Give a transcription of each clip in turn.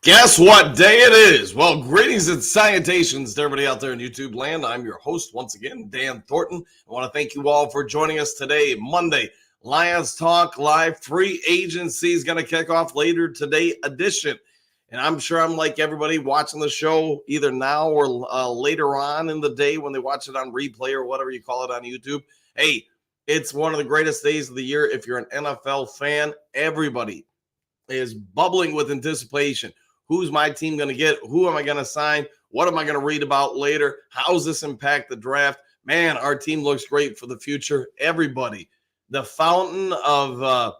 Guess what day it is? Well, greetings and salutations to everybody out there in YouTube land. I'm your host once again, Dan Thornton. I want to thank you all for joining us today, Monday. Lions Talk Live free agency is going to kick off later today edition. And I'm sure I'm like everybody watching the show either now or later on in the day when they watch it on replay or whatever you call it on YouTube. Hey, it's one of the greatest days of the year. If you're an NFL fan, everybody is bubbling with anticipation. Who's my team going to get? Who am I going to sign? What am I going to read about later? How does this impact the draft? Man, our team looks great for the future. Everybody, the fountain of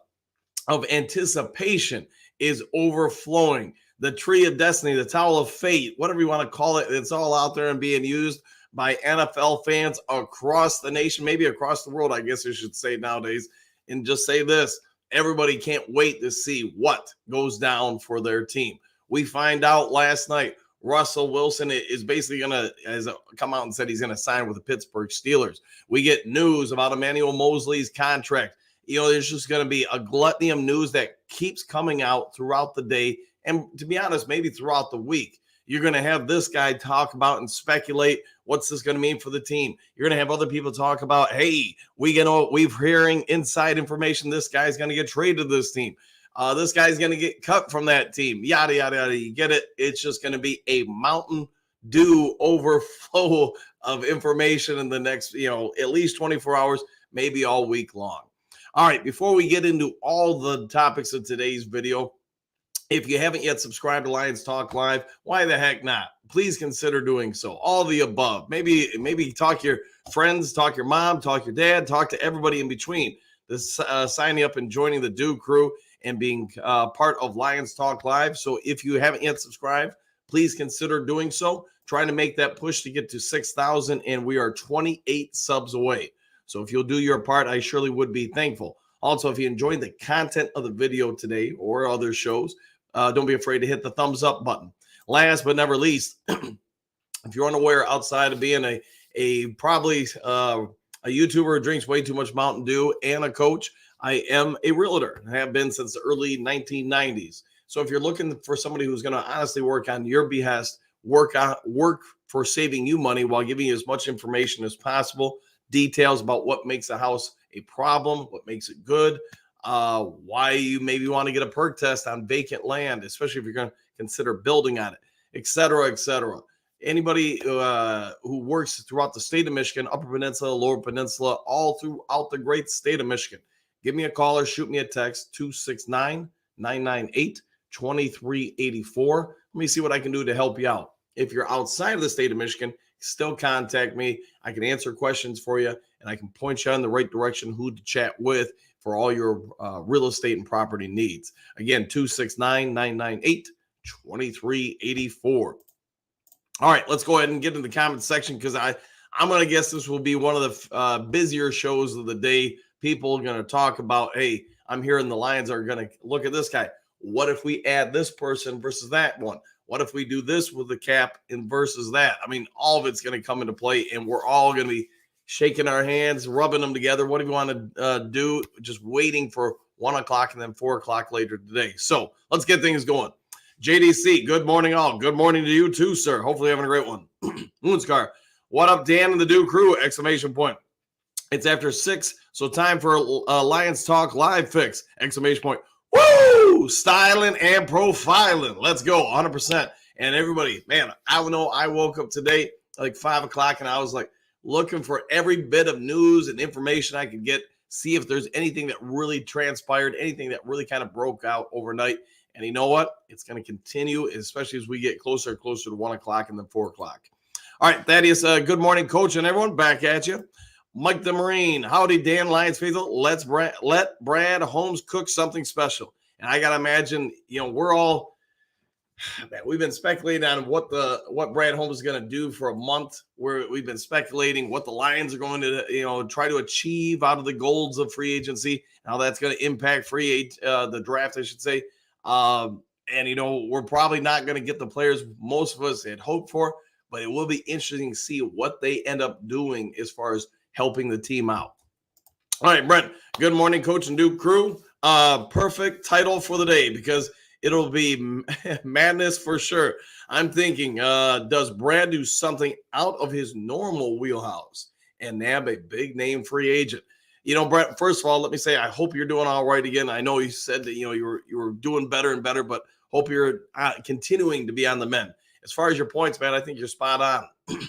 anticipation is overflowing. The tree of destiny, the towel of fate, whatever you want to call it, it's all out there and being used by NFL fans across the nation, maybe across the world, I guess I should say nowadays. And just say this, everybody can't wait to see what goes down for their team. We find out last night Russell Wilson is basically going to come out and said he's going to sign with the Pittsburgh Steelers. We get news about Emmanuel Mosley's contract. You know, there's just going to be a gluttony of news that keeps coming out throughout the day. And to be honest, maybe throughout the week. You're going to have this guy talk about and speculate what's this going to mean for the team. You're going to have other people talk about, hey, we're hearing inside information. This guy's going to get traded to this team. This guy's going to get cut from that team. Yada, yada, yada. You get it? It's just going to be a Mountain Dew overflow of information in the next, at least 24 hours, maybe all week long. All right, before we get into all the topics of today's video, if you haven't yet subscribed to Lions Talk Live, why the heck not? Please consider doing so. All the above. Maybe talk your friends, talk your mom, talk your dad, talk to everybody in between. Signing up and joining the Dew crew and being part of Lions Talk Live. So if you haven't yet subscribed, please consider doing so. Trying to make that push to get to 6,000, and we are 28 subs away. So if you'll do your part, I surely would be thankful. Also, if you enjoyed the content of the video today or other shows, don't be afraid to hit the thumbs up button. Last but never least, if you're unaware, outside of being a YouTuber who drinks way too much Mountain Dew and a coach, I am a realtor. I have been since the early 1990s. So if you're looking for somebody who's going to honestly work on your behest, work for saving you money while giving you as much information as possible, details about what makes a house a problem, what makes it good, why you maybe want to get a perk test on vacant land, especially if you're going to consider building on it, et cetera, et cetera. Anybody who works throughout the state of Michigan, Upper Peninsula, Lower Peninsula, all throughout the great state of Michigan, give me a call or shoot me a text, 269-998-2384. Let me see what I can do to help you out. If you're outside of the state of Michigan, still contact me. I can answer questions for you, and I can point you in the right direction who to chat with for all your real estate and property needs. Again, 269-998-2384. All right, let's go ahead and get in the comment section because I'm going to guess this will be one of the busier shows of the day. People are going to talk about, hey, I'm hearing the Lions are going to look at this guy. What if we add this person versus that one? What if we do this with the cap and versus that? I mean, all of it's going to come into play, and we're all going to be shaking our hands, rubbing them together. What do you want to do? Just waiting for 1 o'clock and then 4 o'clock later today. So let's get things going. JDC, good morning all. Good morning to you too, sir. Hopefully having a great one. Moonscar, what up, Dan and the Dew crew? Exclamation point. It's after 6, so time for Lions Talk Live fix! Exclamation point. Woo! Styling and profiling. Let's go, 100%. And everybody, man, I know I woke up today like 5 o'clock, and I was like looking for every bit of news and information I could get, see if there's anything that really transpired, anything that really kind of broke out overnight. And you know what? It's going to continue, especially as we get closer and closer to 1 o'clock and then 4 o'clock. All right, Thaddeus, good morning, coach, and everyone. Back at you. Mike the Marine, howdy, Dan, Lions faithful. Let Brad Holmes cook something special. And I got to imagine, we're all, man, we've been speculating on what Brad Holmes is going to do for a month. We've been speculating what the Lions are going to, try to achieve out of the golds of free agency, how that's going to impact the draft, I should say. And, we're probably not going to get the players most of us had hoped for, but it will be interesting to see what they end up doing as far as helping the team out. All right, Brent, good morning, coach and Duke crew. Perfect title for the day because It'll be madness for sure. I'm thinking, does Brad do something out of his normal wheelhouse and nab a big name free agent? Brett, first of all, let me say, I hope you're doing all right again. I know you said that, you were doing better and better, but hope you're continuing to be on the mend. As far as your points, man, I think you're spot on.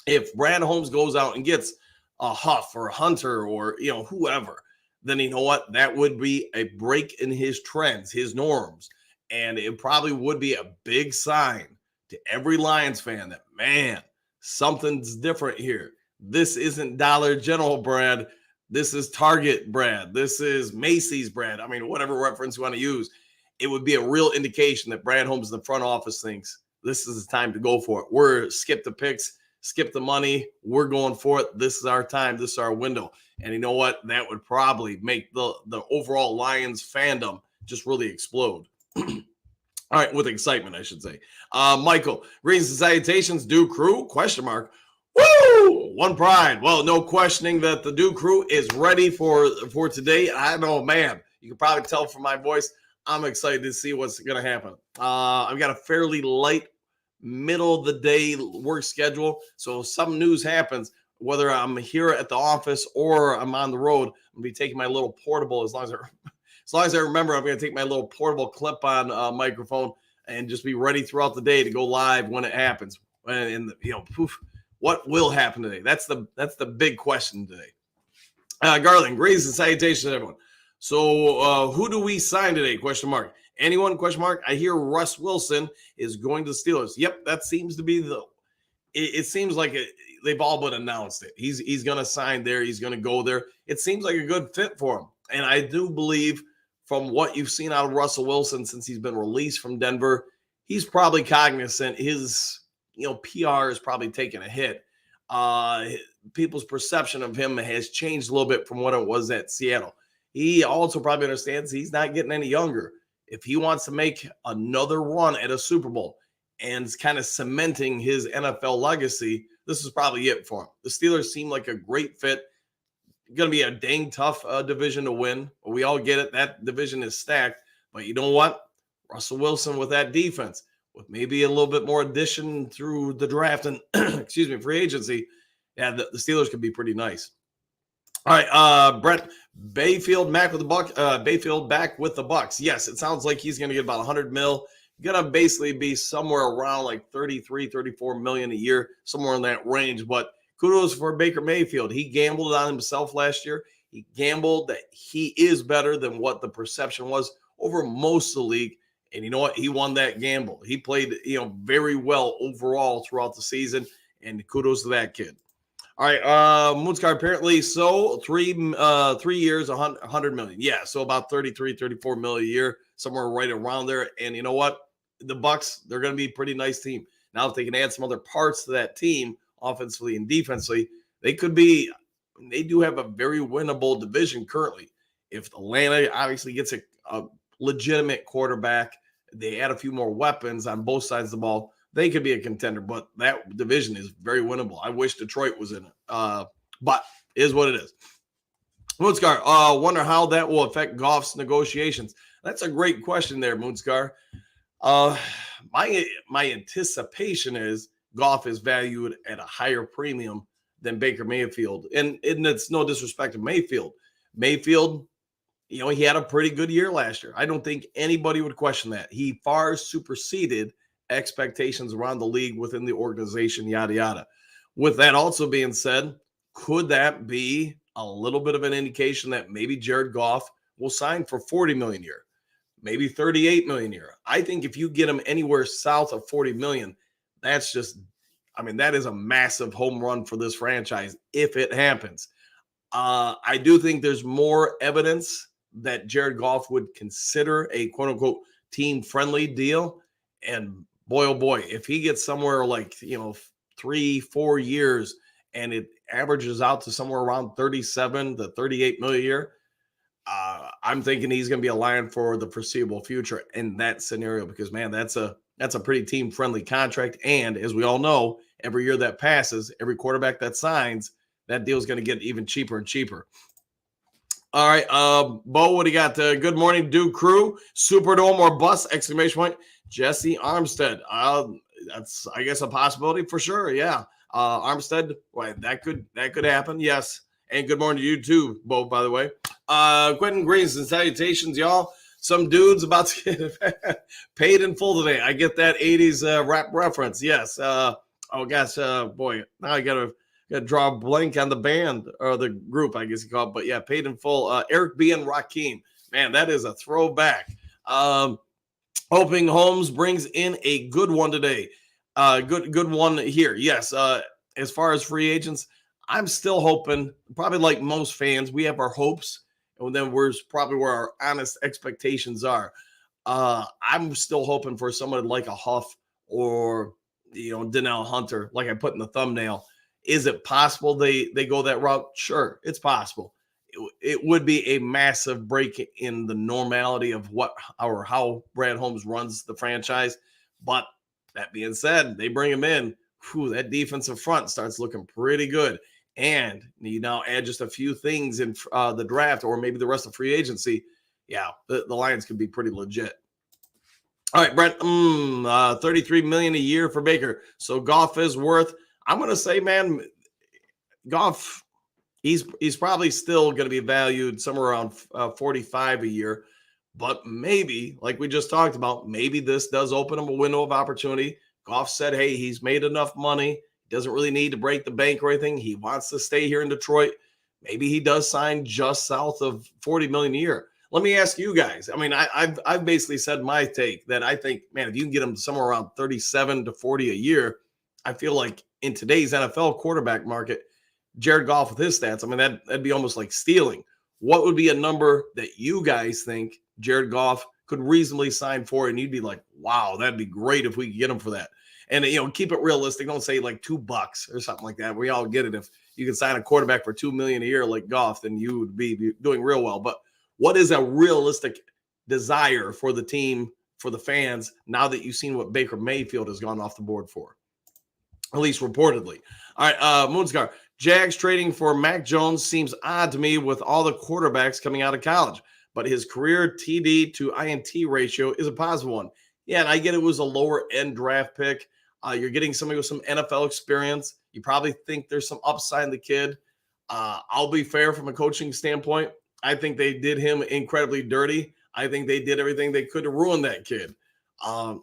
If Brad Holmes goes out and gets a Huff or a Hunter or, whoever, then you know what? That would be a break in his trends, his norms. And it probably would be a big sign to every Lions fan that, man, something's different here. This isn't Dollar General Brad. This is Target Brad. This is Macy's Brad. I mean, whatever reference you want to use. It would be a real indication that Brad Holmes in the front office thinks this is the time to go for it. We're skip the picks, skip the money. We're going for it. This is our time. This is our window. And you know what? That would probably make the overall Lions fandom just really explode. All right, with excitement, I should say. Michael, greetings and salutations, Duke Crew, ? Woo! One pride. Well, no questioning that the Duke Crew is ready for today. I know, man, you can probably tell from my voice, I'm excited to see what's going to happen. I've got a fairly light middle of the day work schedule. So if some news happens, whether I'm here at the office or I'm on the road, I'm going to be taking my little portable, as long as I remember, I'm going to take my little portable clip-on microphone and just be ready throughout the day to go live when it happens. And what will happen today? That's the big question today. Garland, greetings and salutations, everyone. So who do we sign today? ? Anyone ? I hear Russ Wilson is going to the Steelers. Yep, that seems to be it seems like they've all but announced it. He's going to sign there. He's going to go there. It seems like a good fit for him. And I do believe from what you've seen out of Russell Wilson since he's been released from Denver, he's probably cognizant his PR is probably taking a hit. People's perception of him has changed a little bit from what it was at Seattle. He also probably understands he's not getting any younger. If he wants to make another run at a Super Bowl and is kind of cementing his NFL legacy, this is probably it for him. The Steelers seem like a great fit. Going to be a dang tough division to win. We all get it. That division is stacked. But you know what? Russell Wilson with that defense, with maybe a little bit more addition through the draft and, free agency, yeah, the Steelers could be pretty nice. All right, Brett Bayfield back with the Bayfield back with the Bucks. Yes, it sounds like he's going to get about $100 million. Going to basically be somewhere around like 33, 34 million a year, somewhere in that range. But kudos for Baker Mayfield. He gambled on himself last year. He gambled that he is better than what the perception was over most of the league. And you know what? He won that gamble. He played, very well overall throughout the season. And kudos to that kid. All right, Moonscar, apparently so 3 years, 100 million. Yeah, so about 33, 34 million a year, somewhere right around there. And you know what? The Bucks, they're going to be a pretty nice team. Now, if they can add some other parts to that team, offensively and defensively, they do have a very winnable division currently. If Atlanta obviously gets a legitimate quarterback, they add a few more weapons on both sides of the ball, they could be a contender, but that division is very winnable. I wish Detroit was in it, but it is what it is. Moonscar, wonder how that will affect Goff's negotiations. That's a great question there, Moonscar. My anticipation is Goff is valued at a higher premium than Baker Mayfield, and it's no disrespect to Mayfield. Mayfield, he had a pretty good year last year. I don't think anybody would question that. He far superseded expectations around the league, within the organization, yada, yada. With that also being said, could that be a little bit of an indication that maybe Jared Goff will sign for $40 million a year, maybe $38 million a year? I think if you get him anywhere south of $40 million, that's just, that is a massive home run for this franchise if it happens. I do think there's more evidence that Jared Goff would consider a quote-unquote team-friendly deal. And boy, oh boy, if he gets somewhere like, 3-4 years and it averages out to somewhere around 37 to 38 million a year, I'm thinking he's going to be a Lion for the foreseeable future in that scenario, because, man, that's a pretty team-friendly contract. And as we all know, every year that passes, every quarterback that signs, that deal is going to get even cheaper and cheaper. All right, Bo, what do you got? Good morning, Duke crew. Superdome or bust? Exclamation point. Jesse Armstead. That's, I guess, a possibility for sure. Yeah, Armstead. Well, that could happen. Yes. And good morning to you too, Bo. By the way, Quentin Greens and salutations, y'all. Some dudes about to get paid in full today. I get that 80s rap reference. Yes. Oh gosh, boy, now I gotta draw a blank on the band or the group, I guess you call it. But yeah, paid in full. Eric B. and Rakim. Man, that is a throwback. Hoping Holmes brings in a good one today. Good one here. Yes. As far as free agents, I'm still hoping, probably like most fans, we have our hopes, and then we're probably where our honest expectations are. I'm still hoping for someone like a Huff or Donnell Hunter, like I put in the thumbnail. Is it possible they go that route? Sure, it's possible. It would be a massive break in the normality of how Brad Holmes runs the franchise. But that being said, they bring him in. That defensive front starts looking pretty good. And you now add just a few things in the draft or maybe the rest of free agency. Yeah, the Lions could be pretty legit. All right, Brent, $33 million a year for Baker. So Goff is worth, I'm going to say, man, Goff, he's probably still going to be valued somewhere around 45 a year. But maybe, like we just talked about, maybe this does open him a window of opportunity. Goff said, hey, he's made enough money. He doesn't really need to break the bank or anything. He wants to stay here in Detroit. Maybe he does sign just south of $40 million a year. Let me ask you guys. I mean, I've basically said my take that I think, man, if you can get him somewhere around 37 to 40 a year, I feel like in today's NFL quarterback market, Jared Goff with his stats, I mean, that'd be almost like stealing. What would be a number that you guys think Jared Goff could reasonably sign for? And you'd be like, wow, that'd be great if we could get him for that. And, keep it realistic. Don't say like $2 or something like that. We all get it. If you can sign a quarterback for $2 million a year like Goff, then you would be doing real well. But what is a realistic desire for the team, for the fans, now that you've seen what Baker Mayfield has gone off the board for? At least reportedly. All right, Moonscar. Jags trading for Mac Jones seems odd to me with all the quarterbacks coming out of college, but his career TD to INT ratio is a positive one. Yeah, and I get it was a lower end draft pick. You're getting somebody with some NFL experience. You probably think there's some upside in the kid. I'll be fair from a coaching standpoint. I think they did him incredibly dirty. I think they did everything they could to ruin that kid.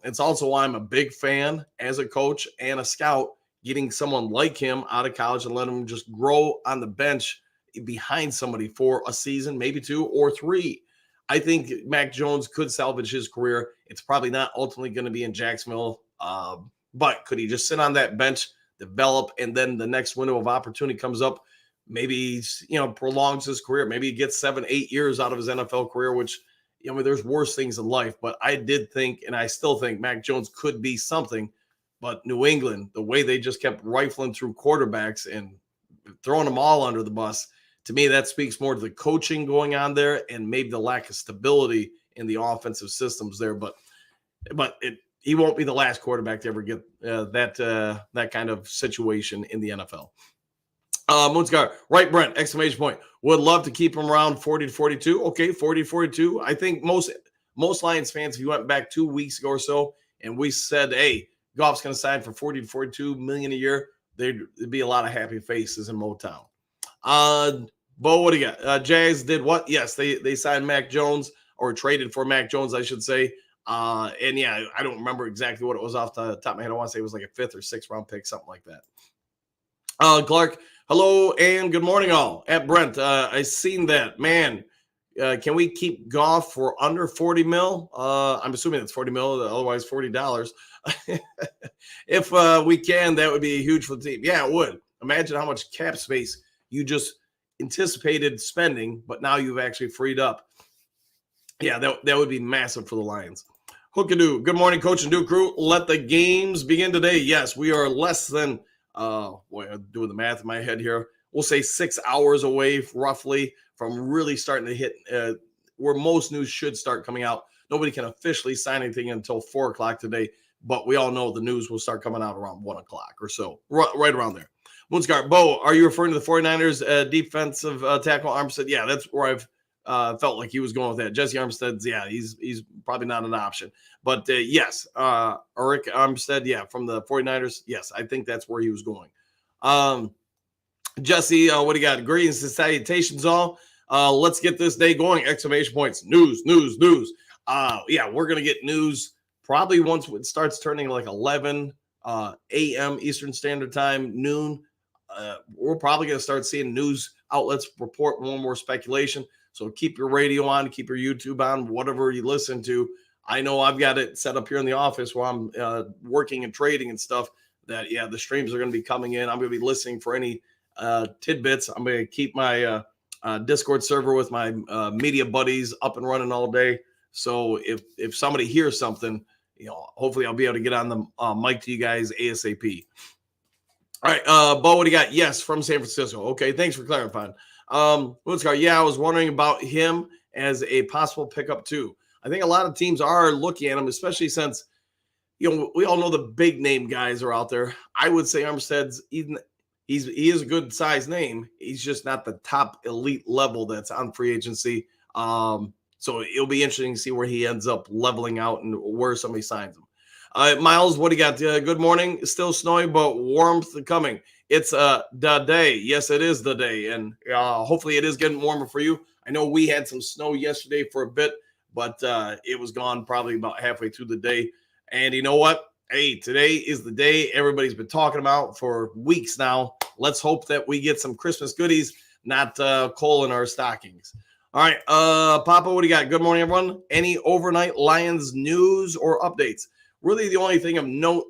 It's also why I'm a big fan as a coach and a scout, getting someone like him out of college and let him just grow on the bench behind somebody for a season, maybe 2 or 3. I think Mac Jones could salvage his career. It's probably not ultimately going to be in Jacksonville, but could he just sit on that bench, develop, and then the next window of opportunity comes up, maybe prolongs his career. Maybe he gets 7-8 years out of his NFL career, which, there's worse things in life. But I did think, and I still think, Mac Jones could be something. But New England, the way they just kept rifling through quarterbacks and throwing them all under the bus, to me, that speaks more to the coaching going on there and maybe the lack of stability in the offensive systems there. But he won't be the last quarterback to ever get that kind of situation in the NFL. Moonscar, right, Brent, exclamation point. Would love to keep him around 40 to 42. Okay, 40 to 42. I think most Lions fans, if you went back 2 weeks ago or so, and we said, hey, Goff's going to sign for 40 to 42 million a year, there'd be a lot of happy faces in Motown. Bo, what do you got? Jags did what? Yes, they signed Mac Jones, or traded for Mac Jones, I should say. And yeah, I don't remember exactly what it was off the top of my head. I want to say it was like a 5th or 6th round pick, something like that. Clark, hello and good morning, all. At Brent, I seen that. Man, can we keep Goff for under 40 mil? I'm assuming it's 40 mil, otherwise $40. If we can, that would be huge for the team. Yeah, it would. Imagine how much cap space you just anticipated spending, but now you've actually freed up. Yeah, that would be massive for the Lions. Hookadoo, good morning, Coach and Duke crew. Let the games begin today. Yes, we are less than, I'm doing the math in my head here. We'll say 6 hours away, roughly, from really starting to hit where most news should start coming out. Nobody can officially sign anything until 4 o'clock today, but we all know the news will start coming out around 1 o'clock or so, right around there. Moonscar, Bo, are you referring to the 49ers defensive tackle Armstead? Yeah, that's where I've felt like he was going with that. Jesse Armstead's, yeah, he's probably not an option. But yes, Arik Armstead, yeah, from the 49ers, yes, I think that's where he was going. Jesse, what do you got? Greetings and salutations, all. Let's get this day going. Exclamation points. News. Yeah, we're going to get news probably once it starts turning like 11 a.m. Eastern Standard Time, noon. We're probably going to start seeing news outlets report more and more speculation. So keep your radio on, keep your YouTube on, whatever you listen to. I know I've got it set up here in the office while I'm working and trading and stuff that, yeah, the streams are going to be coming in. I'm going to be listening for any tidbits. I'm going to keep my Discord server with my media buddies up and running all day. So if somebody hears something, hopefully I'll be able to get on the mic to you guys ASAP. All right, Bo, what do you got? Yes, from San Francisco. Okay, thanks for clarifying. Yeah, I was wondering about him as a possible pickup too. I think a lot of teams are looking at him, especially since we all know the big name guys are out there. I would say Armstead's he is a good size name. He's just not the top elite level that's on free agency. So it'll be interesting to see where he ends up leveling out and where somebody signs him. Miles, what do you got? Good morning. Still snowy, but warmth coming. It's the day. Yes, it is the day. And hopefully it is getting warmer for you. I know we had some snow yesterday for a bit, but it was gone probably about halfway through the day. And you know what? Hey, today is the day everybody's been talking about for weeks now. Let's hope that we get some Christmas goodies, not coal in our stockings. All right, Papa, what do you got? Good morning, everyone. Any overnight Lions news or updates? Really, the only thing of note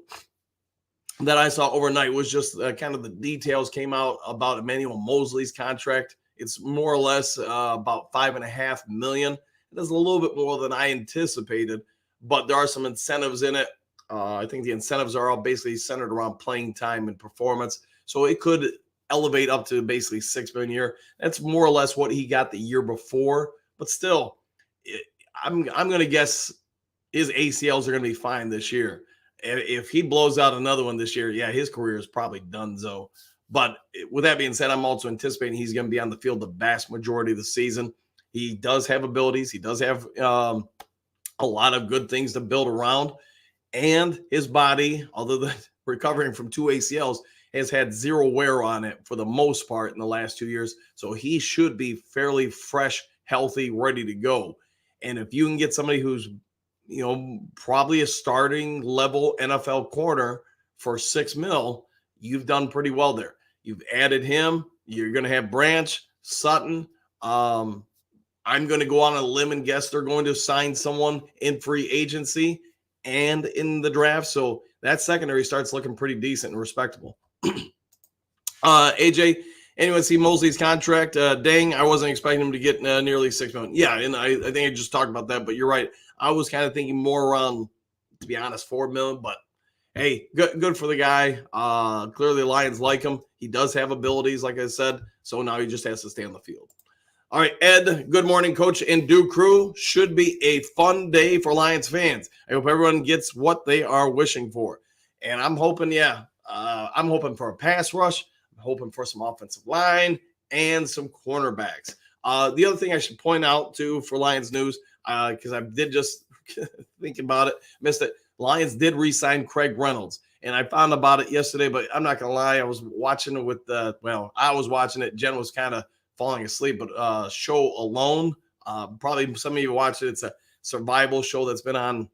that I saw overnight was just kind of the details came out about Emmanuel Mosley's contract. It's more or less about $5.5 million. It is a little bit more than I anticipated, but there are some incentives in it. I think the incentives are all basically centered around playing time and performance. So it could elevate up to basically $6 million a year. That's more or less what he got the year before. But still, I'm going to guess his ACLs are going to be fine this year. And if he blows out another one this year, yeah, his career is probably donezo. But with that being said, I'm also anticipating he's going to be on the field the vast majority of the season. He does have abilities. He does have a lot of good things to build around. And his body, although the recovering from 2 ACLs, has had zero wear on it for the most part in the last 2 years. So he should be fairly fresh, healthy, ready to go. And if you can get somebody who's, probably a starting level NFL corner for $6 million, you've done pretty well there. You've added him. You're going to have Branch, Sutton. I'm going to go on a limb and guess they're going to sign someone in free agency and in the draft. So that secondary starts looking pretty decent and respectable. AJ, anyone see Mosley's contract? Dang, I wasn't expecting him to get nearly $6 million. Yeah, and I think I just talked about that, but you're right. I was kind of thinking more around, to be honest, $4 million, but hey, good for the guy. Clearly the Lions like him. He does have abilities, like I said, so now he just has to stay on the field. All right, Ed, good morning, Coach and Duke crew. Should be a fun day for Lions fans. I hope everyone gets what they are wishing for. And I'm hoping, I'm hoping for a pass rush. I'm hoping for some offensive line and some cornerbacks. The other thing I should point out, too, for Lions news, because I did just think about it, missed it. Lions did re-sign Craig Reynolds. And I found about it yesterday, but I'm not going to lie. I was watching it with I was watching it. Jen was kind of falling asleep, but Show Alone, probably some of you watched it. It's a survival show that's been on,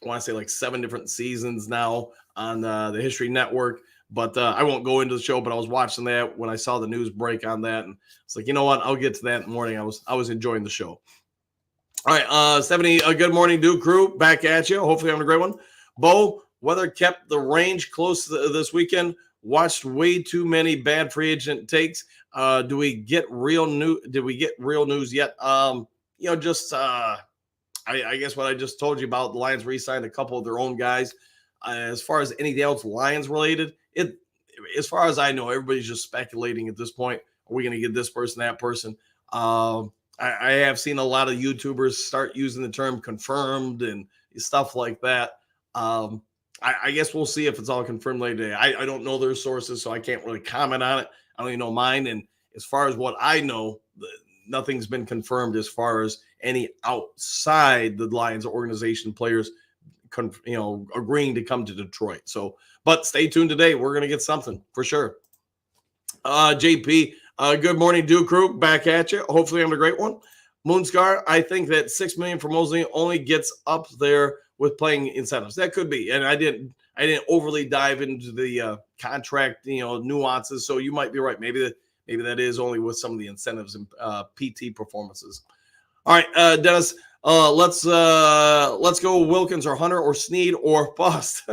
I want to say like 7 different seasons now on the History Network. But I won't go into the show, but I was watching that when I saw the news break on that. And it's like, you know what? I'll get to that in the morning. I was enjoying the show. All right, 70, good morning, Duke crew. Back at you. Hopefully having a great one. Bo, weather kept the range close this weekend. Watched way too many bad free agent takes. Did we get real news yet? I guess what I just told you about, the Lions re-signed a couple of their own guys. As far as anything else Lions related, as far as I know, everybody's just speculating at this point. Are we going to get this person, that person? I have seen a lot of YouTubers start using the term confirmed and stuff like that. I guess we'll see if it's all confirmed later today. I don't know their sources, so I can't really comment on it. I don't even know mine. And as far as what I know, nothing's been confirmed as far as any outside the Lions organization players, agreeing to come to Detroit. So, but stay tuned today. We're going to get something for sure. JP, good morning, Duke Crew. Back at you. Hopefully, I'm a great one. Moonscar, I think that $6 million for Mosley only gets up there with playing incentives. That could be, and I didn't overly dive into the contract, nuances. So you might be right. Maybe that is only with some of the incentives and PT performances. All right, Dennis, let's go Wilkins or Hunter or Snead or bust.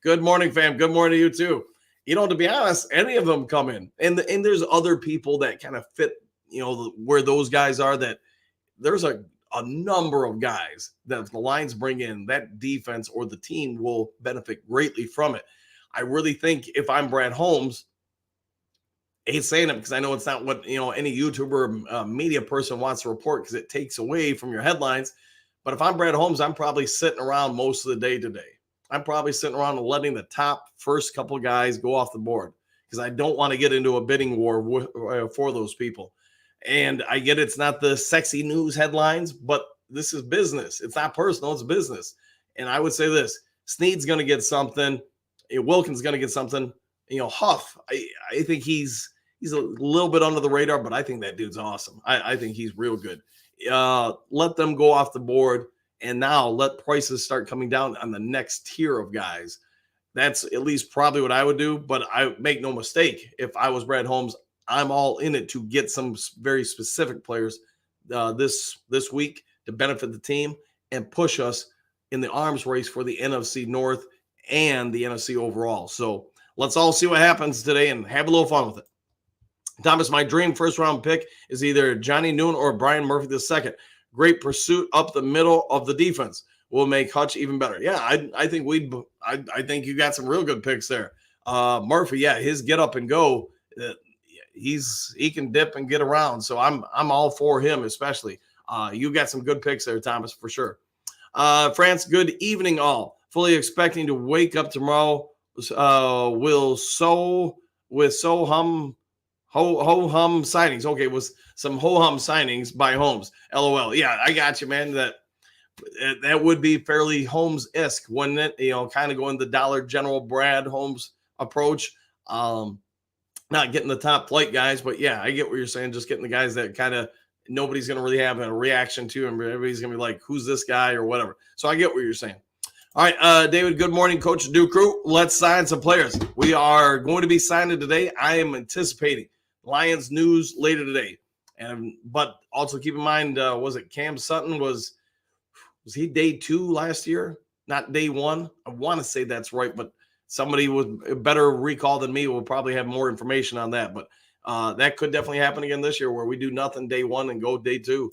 Good morning, fam. Good morning to you too. To be honest, any of them come in, and there's other people that kind of fit, where those guys are. That there's a number of guys that if the Lions bring in, that defense or the team will benefit greatly from it. I really think if I'm Brad Holmes, I hate saying it because I know it's not what any YouTuber media person wants to report because it takes away from your headlines. But if I'm Brad Holmes, I'm probably sitting around most of the day today. I'm probably sitting around and letting the top first couple of guys go off the board because I don't want to get into a bidding war for those people. And I get it's not the sexy news headlines, but this is business. It's not personal, it's business. And I would say this, Snead's going to get something. Wilkins going to get something. Huff, I think he's a little bit under the radar, but I think that dude's awesome. I think he's real good. Let them go off the board. And now let prices start coming down on the next tier of guys. That's at least probably what I would do. But I make no mistake, if I was Brad Holmes, I'm all in it to get some very specific players this week to benefit the team and push us in the arms race for the NFC North and the NFC overall. So let's all see what happens today and have a little fun with it. Thomas, my dream first-round pick is either Johnny Noon or Brian Murphy II. Great pursuit up the middle of the defense will make Hutch even better. Yeah, I think I think you got some real good picks there. Murphy, yeah, his get up and go, he can dip and get around. So I'm all for him, especially. You got some good picks there, Thomas, for sure. France, good evening, all. Fully expecting to wake up tomorrow. Ho-hum signings. Okay, was some ho-hum signings by Holmes. LOL. Yeah, I got you, man. That would be fairly Holmes-esque, wouldn't it? Kind of going the Dollar General Brad Holmes approach. Not getting the top flight guys, but yeah, I get what you're saying. Just getting the guys that kind of nobody's going to really have a reaction to, and everybody's going to be like, who's this guy or whatever. So I get what you're saying. All right, David, good morning, Coach Duke Crew. Let's sign some players. We are going to be signing today. I am anticipating Lions news later today. But also keep in mind, was it Cam Sutton? Was he day 2 last year? Not day 1? I want to say that's right, but somebody with a better recall than me will probably have more information on that. But that could definitely happen again this year where we do nothing day 1 and go day 2.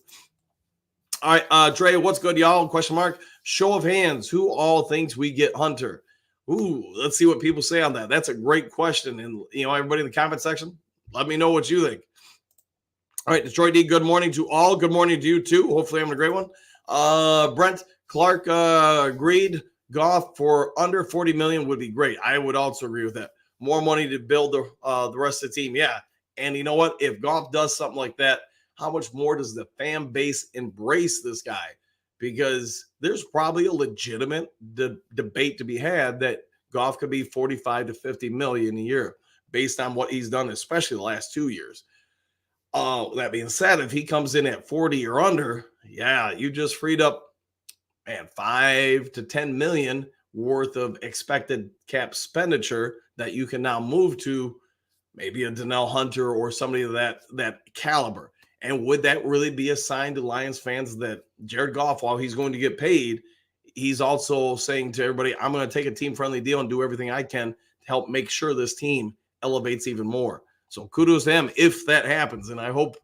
All right, Trey, what's good, y'all? Question mark. Show of hands. Who all thinks we get Hunter? Ooh, let's see what people say on that. That's a great question. And, everybody in the comment section, let me know what you think. All right, Detroit D, good morning to all. Good morning to you, too. Hopefully I'm a great one. Brent Clark agreed. Goff for under $40 million would be great. I would also agree with that. More money to build the rest of the team. Yeah. And you know what? If Goff does something like that, how much more does the fan base embrace this guy? Because there's probably a legitimate debate to be had that Goff could be 45 to 50 million a year based on what he's done, especially the last 2 years. That being said, if he comes in at 40 or under, yeah, you just freed up, 5 to 10 million worth of expected cap expenditure that you can now move to maybe a Danielle Hunter or somebody of that caliber. And would that really be a sign to Lions fans that Jared Goff, while he's going to get paid, he's also saying to everybody, I'm going to take a team-friendly deal and do everything I can to help make sure this team elevates even more. So kudos to him if that happens. And I hope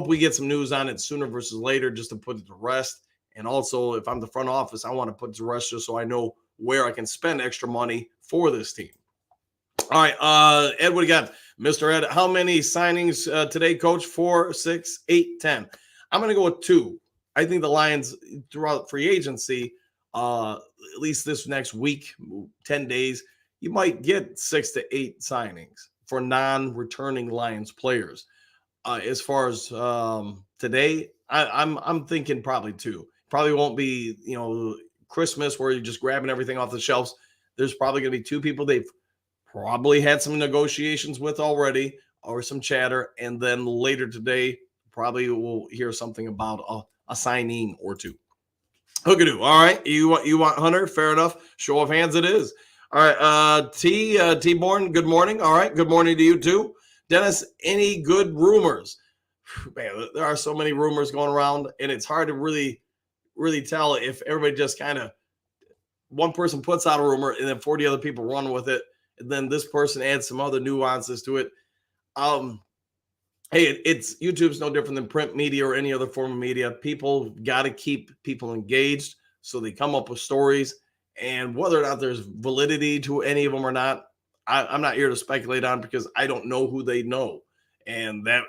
we get some news on it sooner versus later just to put it to rest. And also, if I'm the front office, I want to put it to rest just so I know where I can spend extra money for this team. All right, Ed, what do you got? Mr. Ed, how many signings today, Coach? 4, 6, 8, 10. I'm going to go with 2. I think the Lions, throughout free agency, at least this next week, 10 days, you might get 6 to 8 signings for non-returning Lions players. As far as today, I'm thinking probably two. Probably won't be Christmas where you're just grabbing everything off the shelves. There's probably going to be two people they've probably had some negotiations with already or some chatter, and then later today probably we'll hear something about a signing or two. Hookadoo. All right, you want Hunter? Fair enough. Show of hands, it is. All right, T-Born, good morning. All right, good morning to you too. Dennis, any good rumors? Man, there are so many rumors going around, and it's hard to really tell if everybody just kind of one person puts out a rumor and then 40 other people run with it, and then this person adds some other nuances to it. Hey, it's YouTube's no different than print media or any other form of media. People got to keep people engaged, so they come up with stories. And whether or not there's validity to any of them or not, I'm not here to speculate on because I don't know who they know. And that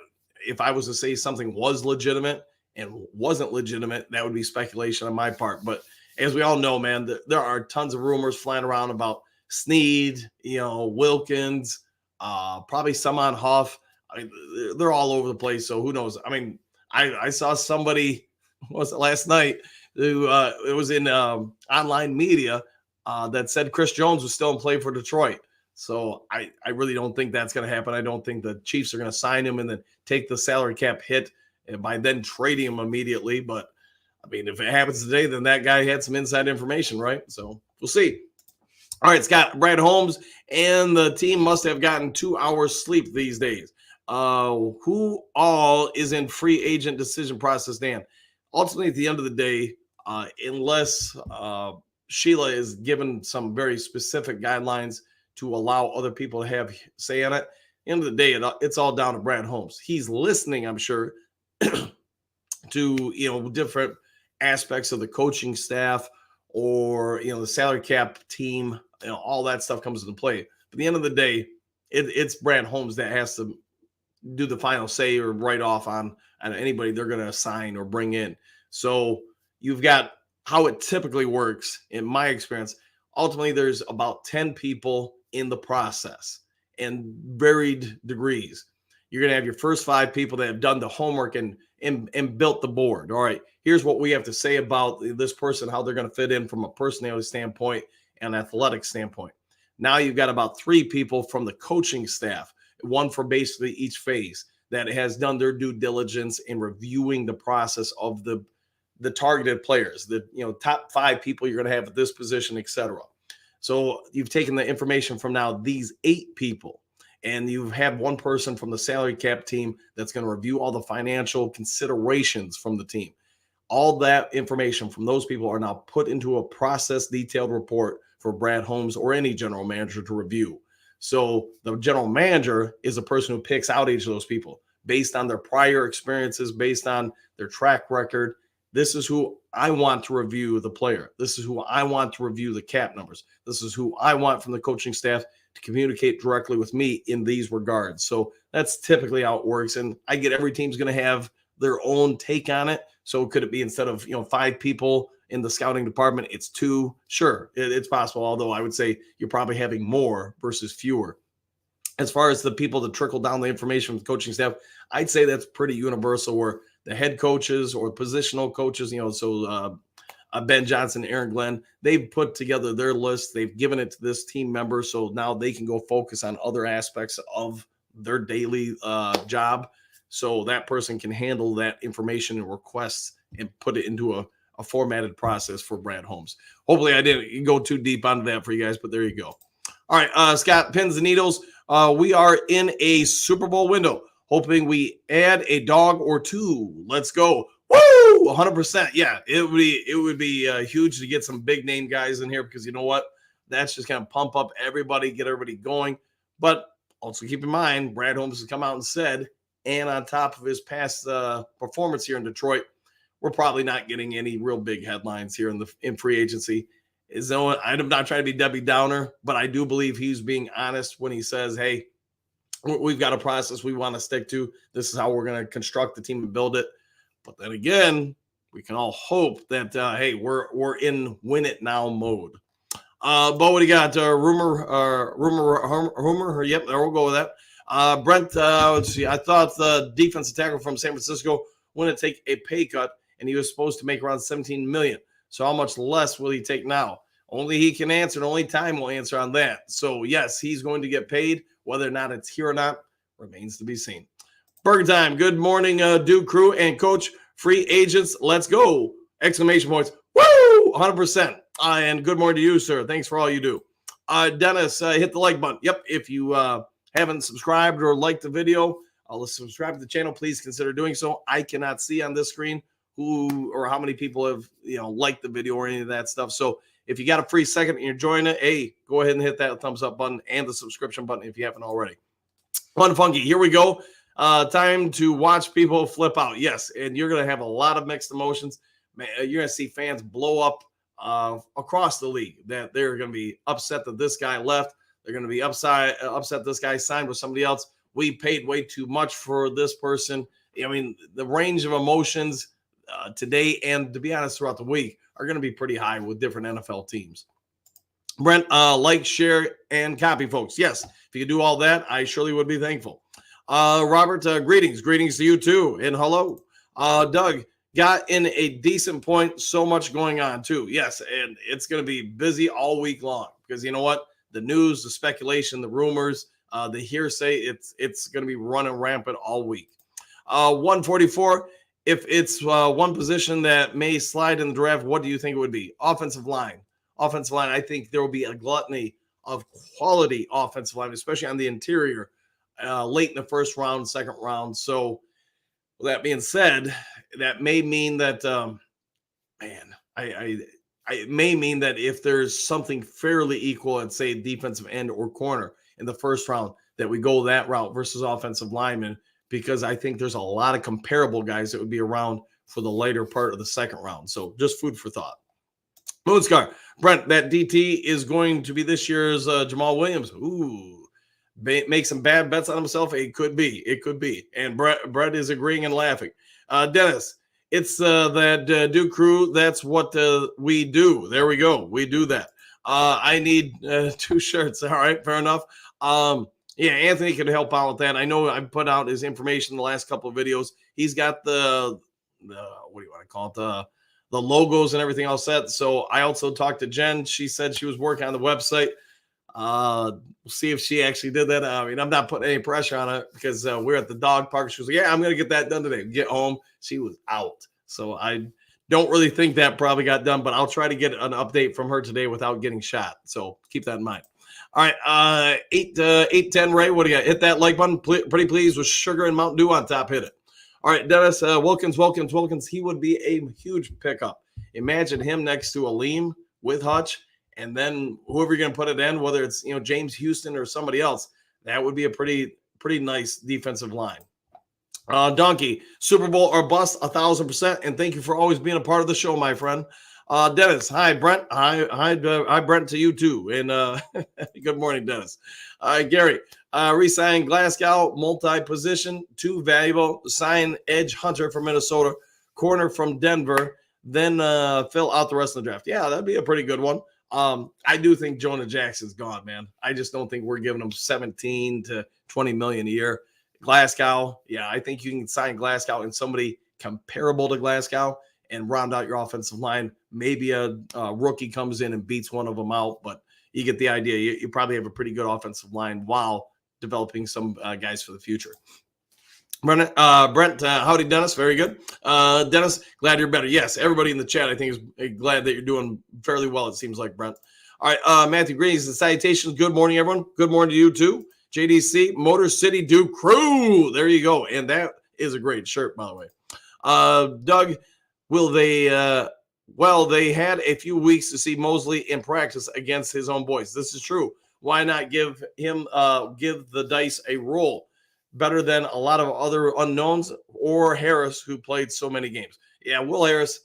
if I was to say something was legitimate and wasn't legitimate, that would be speculation on my part. But as we all know, man, there are tons of rumors flying around about Snead, Wilkins, probably some on Huff. I mean, they're all over the place. So who knows? I mean, I saw somebody, was it last night, who it was in online media that said Chris Jones was still in play for Detroit. So I really don't think that's going to happen. I don't think the Chiefs are going to sign him and then take the salary cap hit and by then trading him immediately. But I mean, if it happens today, then that guy had some inside information, right? So we'll see. All right, Scott, Brad Holmes and the team must have gotten 2 hours sleep these days. Who all is in free agent decision process, Dan? Ultimately, at the end of the day, unless Sheila is given some very specific guidelines to allow other people to have say in it, at the end of the day, it's all down to Brad Holmes. He's listening, I'm sure, to different aspects of the coaching staff or the salary cap team. All that stuff comes into play. But at the end of the day, it's Brad Holmes that has to do the final say or write off on anybody they're going to assign or bring in. So you've got how it typically works in my experience. Ultimately, there's about 10 people in the process and varied degrees. You're going to have your first 5 people that have done the homework and built the board. All right, here's what we have to say about this person, how they're going to fit in from a personality standpoint and athletic standpoint. Now you've got about 3 people from the coaching staff, one for basically each phase, that has done their due diligence in reviewing the process of the targeted players, the top 5 people you're going to have at this position, etc. So you've taken the information from now these 8 people, and you have one person from the salary cap team that's going to review all the financial considerations from the team. All that information from those people are now put into a process detailed report for Brad Holmes or any general manager to review. So the general manager is a person who picks out each of those people based on their prior experiences, based on their track record. This is who I want to review the player. This is who I want to review the cap numbers. This is who I want from the coaching staff to communicate directly with me in these regards. So that's typically how it works. And I get every team's going to have their own take on it. So could it be instead of 5 people in the scouting department, it's 2? Sure, it's possible. Although I would say you're probably having more versus fewer. As far as the people that trickle down the information from the coaching staff, I'd say that's pretty universal, where the head coaches or positional coaches, Ben Johnson, Aaron Glenn, they've put together their list. They've given it to this team member. So now they can go focus on other aspects of their daily job. So that person can handle that information and requests and put it into a formatted process for Brad Holmes. Hopefully I didn't go too deep onto that for you guys, but there you go. All right, Scott, pins and needles. We are in a Super Bowl window, hoping we add a dog or 2. Let's go. Woo! 100%. Yeah, it would be huge to get some big name guys in here, because you know what? That's just going to pump up everybody, get everybody going. But also keep in mind, Brad Holmes has come out and said, and on top of his past performance here in Detroit, we're probably not getting any real big headlines here in free agency. I'm not trying to be Debbie Downer, but I do believe he's being honest when he says, hey, we've got a process we want to stick to. This is how we're going to construct the team and build it. But then again, we can all hope that, hey, we're in win it now mode. But what do you got? Rumor. Yep, there we'll go with that. Brent, let's see. I thought the defensive tackle from San Francisco wouldn't take a pay cut, and he was supposed to make around $17 million. So how much less will he take now? Only he can answer, and only time will answer on that. So yes, he's going to get paid. Whether or not it's here or not remains to be seen. Burger time. Good morning, Duke crew and coach. Free agents, let's go! Exclamation points. Woo! 100%. And good morning to you, sir. Thanks for all you do. Dennis, hit the like button. Yep. If you haven't subscribed or liked the video, subscribe to the channel. Please consider doing so. I cannot see on this screen who or how many people have liked the video or any of that stuff. So if you got a free second and you're enjoying it, hey, go ahead and hit that thumbs up button and the subscription button if you haven't already. Fun Funky, here we go. Time to watch people flip out. Yes, and you're going to have a lot of mixed emotions. Man, you're going to see fans blow up across the league that they're going to be upset that this guy left. They're going to be upset this guy signed with somebody else. We paid way too much for this person. I mean, the range of emotions today and, to be honest, throughout the week are going to be pretty high with different NFL teams. Brent, like, share, and copy, folks. Yes, if you could do all that, I surely would be thankful. Robert, greetings. Greetings to you, too. And hello. Doug, got in a decent point. So much going on, too. Yes, and it's going to be busy all week long because you know what? The news, the speculation, the rumors, the hearsay, it's going to be running rampant all week. 144, if it's one position that may slide in the draft, what do you think it would be? Offensive line. Offensive line, I think there will be a gluttony of quality offensive line, especially on the interior, late in the first round, second round. So, with that being said, that may mean that, it may mean that if there's something fairly equal at, say, defensive end or corner in the first round, that we go that route versus offensive linemen, because I think there's a lot of comparable guys that would be around for the later part of the second round. So just food for thought. Moonscar, Brent, that DT is going to be this year's Jamal Williams. Ooh, make some bad bets on himself. It could be. It could be. And Brett is agreeing and laughing. Dennis, it's that Duke crew. That's what we do. There we go. We do that. I need 2 shirts. All right, fair enough. Yeah, Anthony could help out with that. I know I put out his information in the last couple of videos. He's got the what do you want to call it? The logos and everything all set. So I also talked to Jen. She said she was working on the website. We'll see if she actually did that. I mean, I'm not putting any pressure on her because we're at the dog park. She was like, yeah, I'm going to get that done today. Get home. She was out. So I don't really think that probably got done, but I'll try to get an update from her today without getting shot. So keep that in mind. All right. 810 Ray, what do you got? Hit that like button. Pretty please with sugar and Mountain Dew on top. Hit it. All right, Dennis Wilkins. He would be a huge pickup. Imagine him next to Aleem with Hutch, and then whoever you're going to put it in, whether it's James Houston or somebody else, that would be a pretty nice defensive line. Donkey, Super Bowl or bust, 1,000%, and thank you for always being a part of the show, my friend. Dennis, hi Brent, hi Brent to you too, and good morning, Dennis. Gary, resign Glasgow, multi-position, too valuable. Sign edge hunter from Minnesota, corner from Denver, then fill out the rest of the draft. Yeah, that'd be a pretty good one. I do think Jonah Jackson's gone, man. I just don't think we're giving him 17 to 20 million a year. Glasgow, yeah, I think you can sign Glasgow and somebody comparable to Glasgow and round out your offensive line. Maybe a rookie comes in and beats one of them out, but you get the idea. You probably have a pretty good offensive line while developing some guys for the future. Brent, howdy, Dennis. Very good. Dennis, glad you're better. Yes, everybody in the chat, I think, is glad that you're doing fairly well, it seems like, Brent. All right, Matthew Greens and salutations. Good morning, everyone. Good morning to you, too. JDC, Motor City Duke Crew. There you go. And that is a great shirt, by the way. Doug, will they they had a few weeks to see Mosley in practice against his own boys. This is true. Why not give the dice a roll? Better than a lot of other unknowns or Harris, who played so many games. Yeah, Will Harris,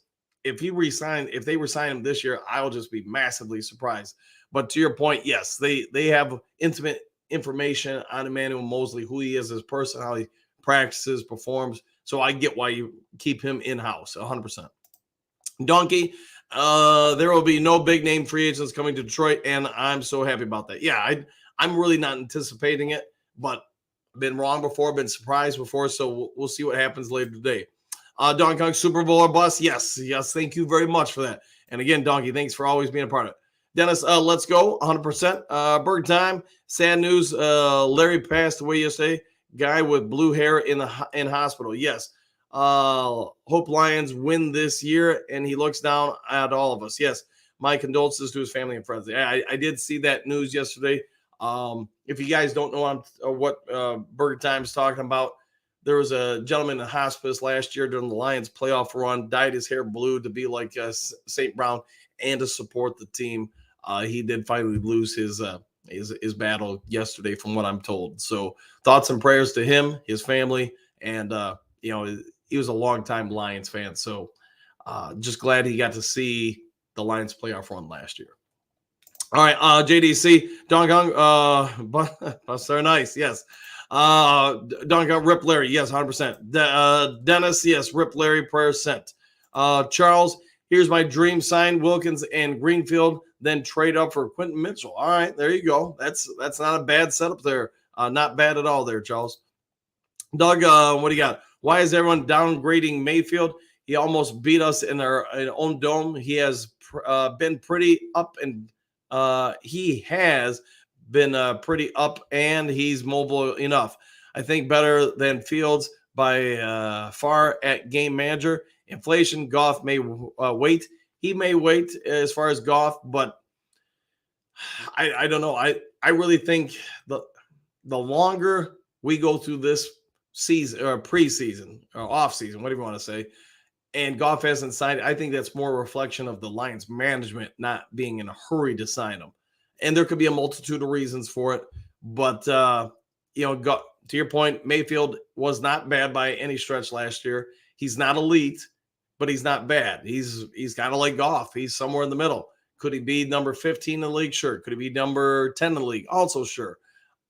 if they resign him this year, I'll just be massively surprised. But to your point, yes, they have intimate information on Emmanuel Mosley, who he is as a person, how he practices, performs. So I get why you keep him in-house, 100%. Donkey, there will be no big name free agents coming to Detroit, and I'm so happy about that. Yeah, I'm really not anticipating it, but Been wrong before, been surprised before, so we'll see what happens later today. Donkey Kong Super Bowl or bust? Yes. Thank you very much for that. And again, Donkey, thanks for always being a part of it. Dennis, let's go 100%. Berg time. Sad news. Larry passed away yesterday. Guy with blue hair in hospital. Yes. Hope Lions win this year, and he looks down at all of us. Yes. My condolences to his family and friends. I did see that news yesterday. If you guys don't know what Burger Time is talking about, there was a gentleman in hospice last year during the Lions playoff run, dyed his hair blue to be like St. Brown and to support the team. He did finally lose his battle yesterday, from what I'm told. So thoughts and prayers to him, his family, and he was a longtime Lions fan. So just glad he got to see the Lions playoff run last year. All right, JDC, Don Kong, Buster, nice, yes. Don Kong, Rip Larry, yes, 100%. Dennis, yes, Rip Larry, prayer sent. Charles, here's my dream sign, Wilkins and Greenfield, then trade up for Quentin Mitchell. All right, there you go. That's not a bad setup there. Not bad at all there, Charles. Doug, what do you got? Why is everyone downgrading Mayfield? He almost beat us in our own dome. He has been pretty up and pretty up, and he's mobile enough. I think better than Fields by far at game manager. Inflation, Goff may wait. He may wait as far as Goff, but I don't know. I really think the longer we go through this season or preseason or off season, whatever you want to say, and Goff hasn't signed, I think that's more a reflection of the Lions management not being in a hurry to sign him. And there could be a multitude of reasons for it. But, to your point, Mayfield was not bad by any stretch last year. He's not elite, but he's not bad. He's kind of like Goff. He's somewhere in the middle. Could he be number 15 in the league? Sure. Could he be number 10 in the league? Also sure.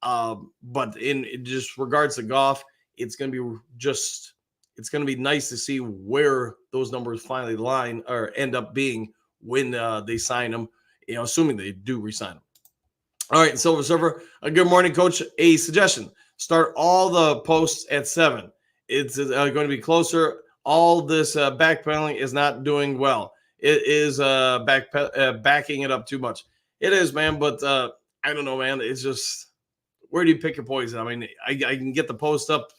But in just regards to Goff, it's going to be nice to see where those numbers finally line or end up being when they sign him, assuming they do re-sign him. All right, Silver Surfer, good morning, Coach. A suggestion: start all the posts at 7. It's going to be closer. All this backpedaling is not doing well. It is backing it up too much. It is, man, but I don't know, man. It's just, where do you pick your poison? I mean, I can get the post up.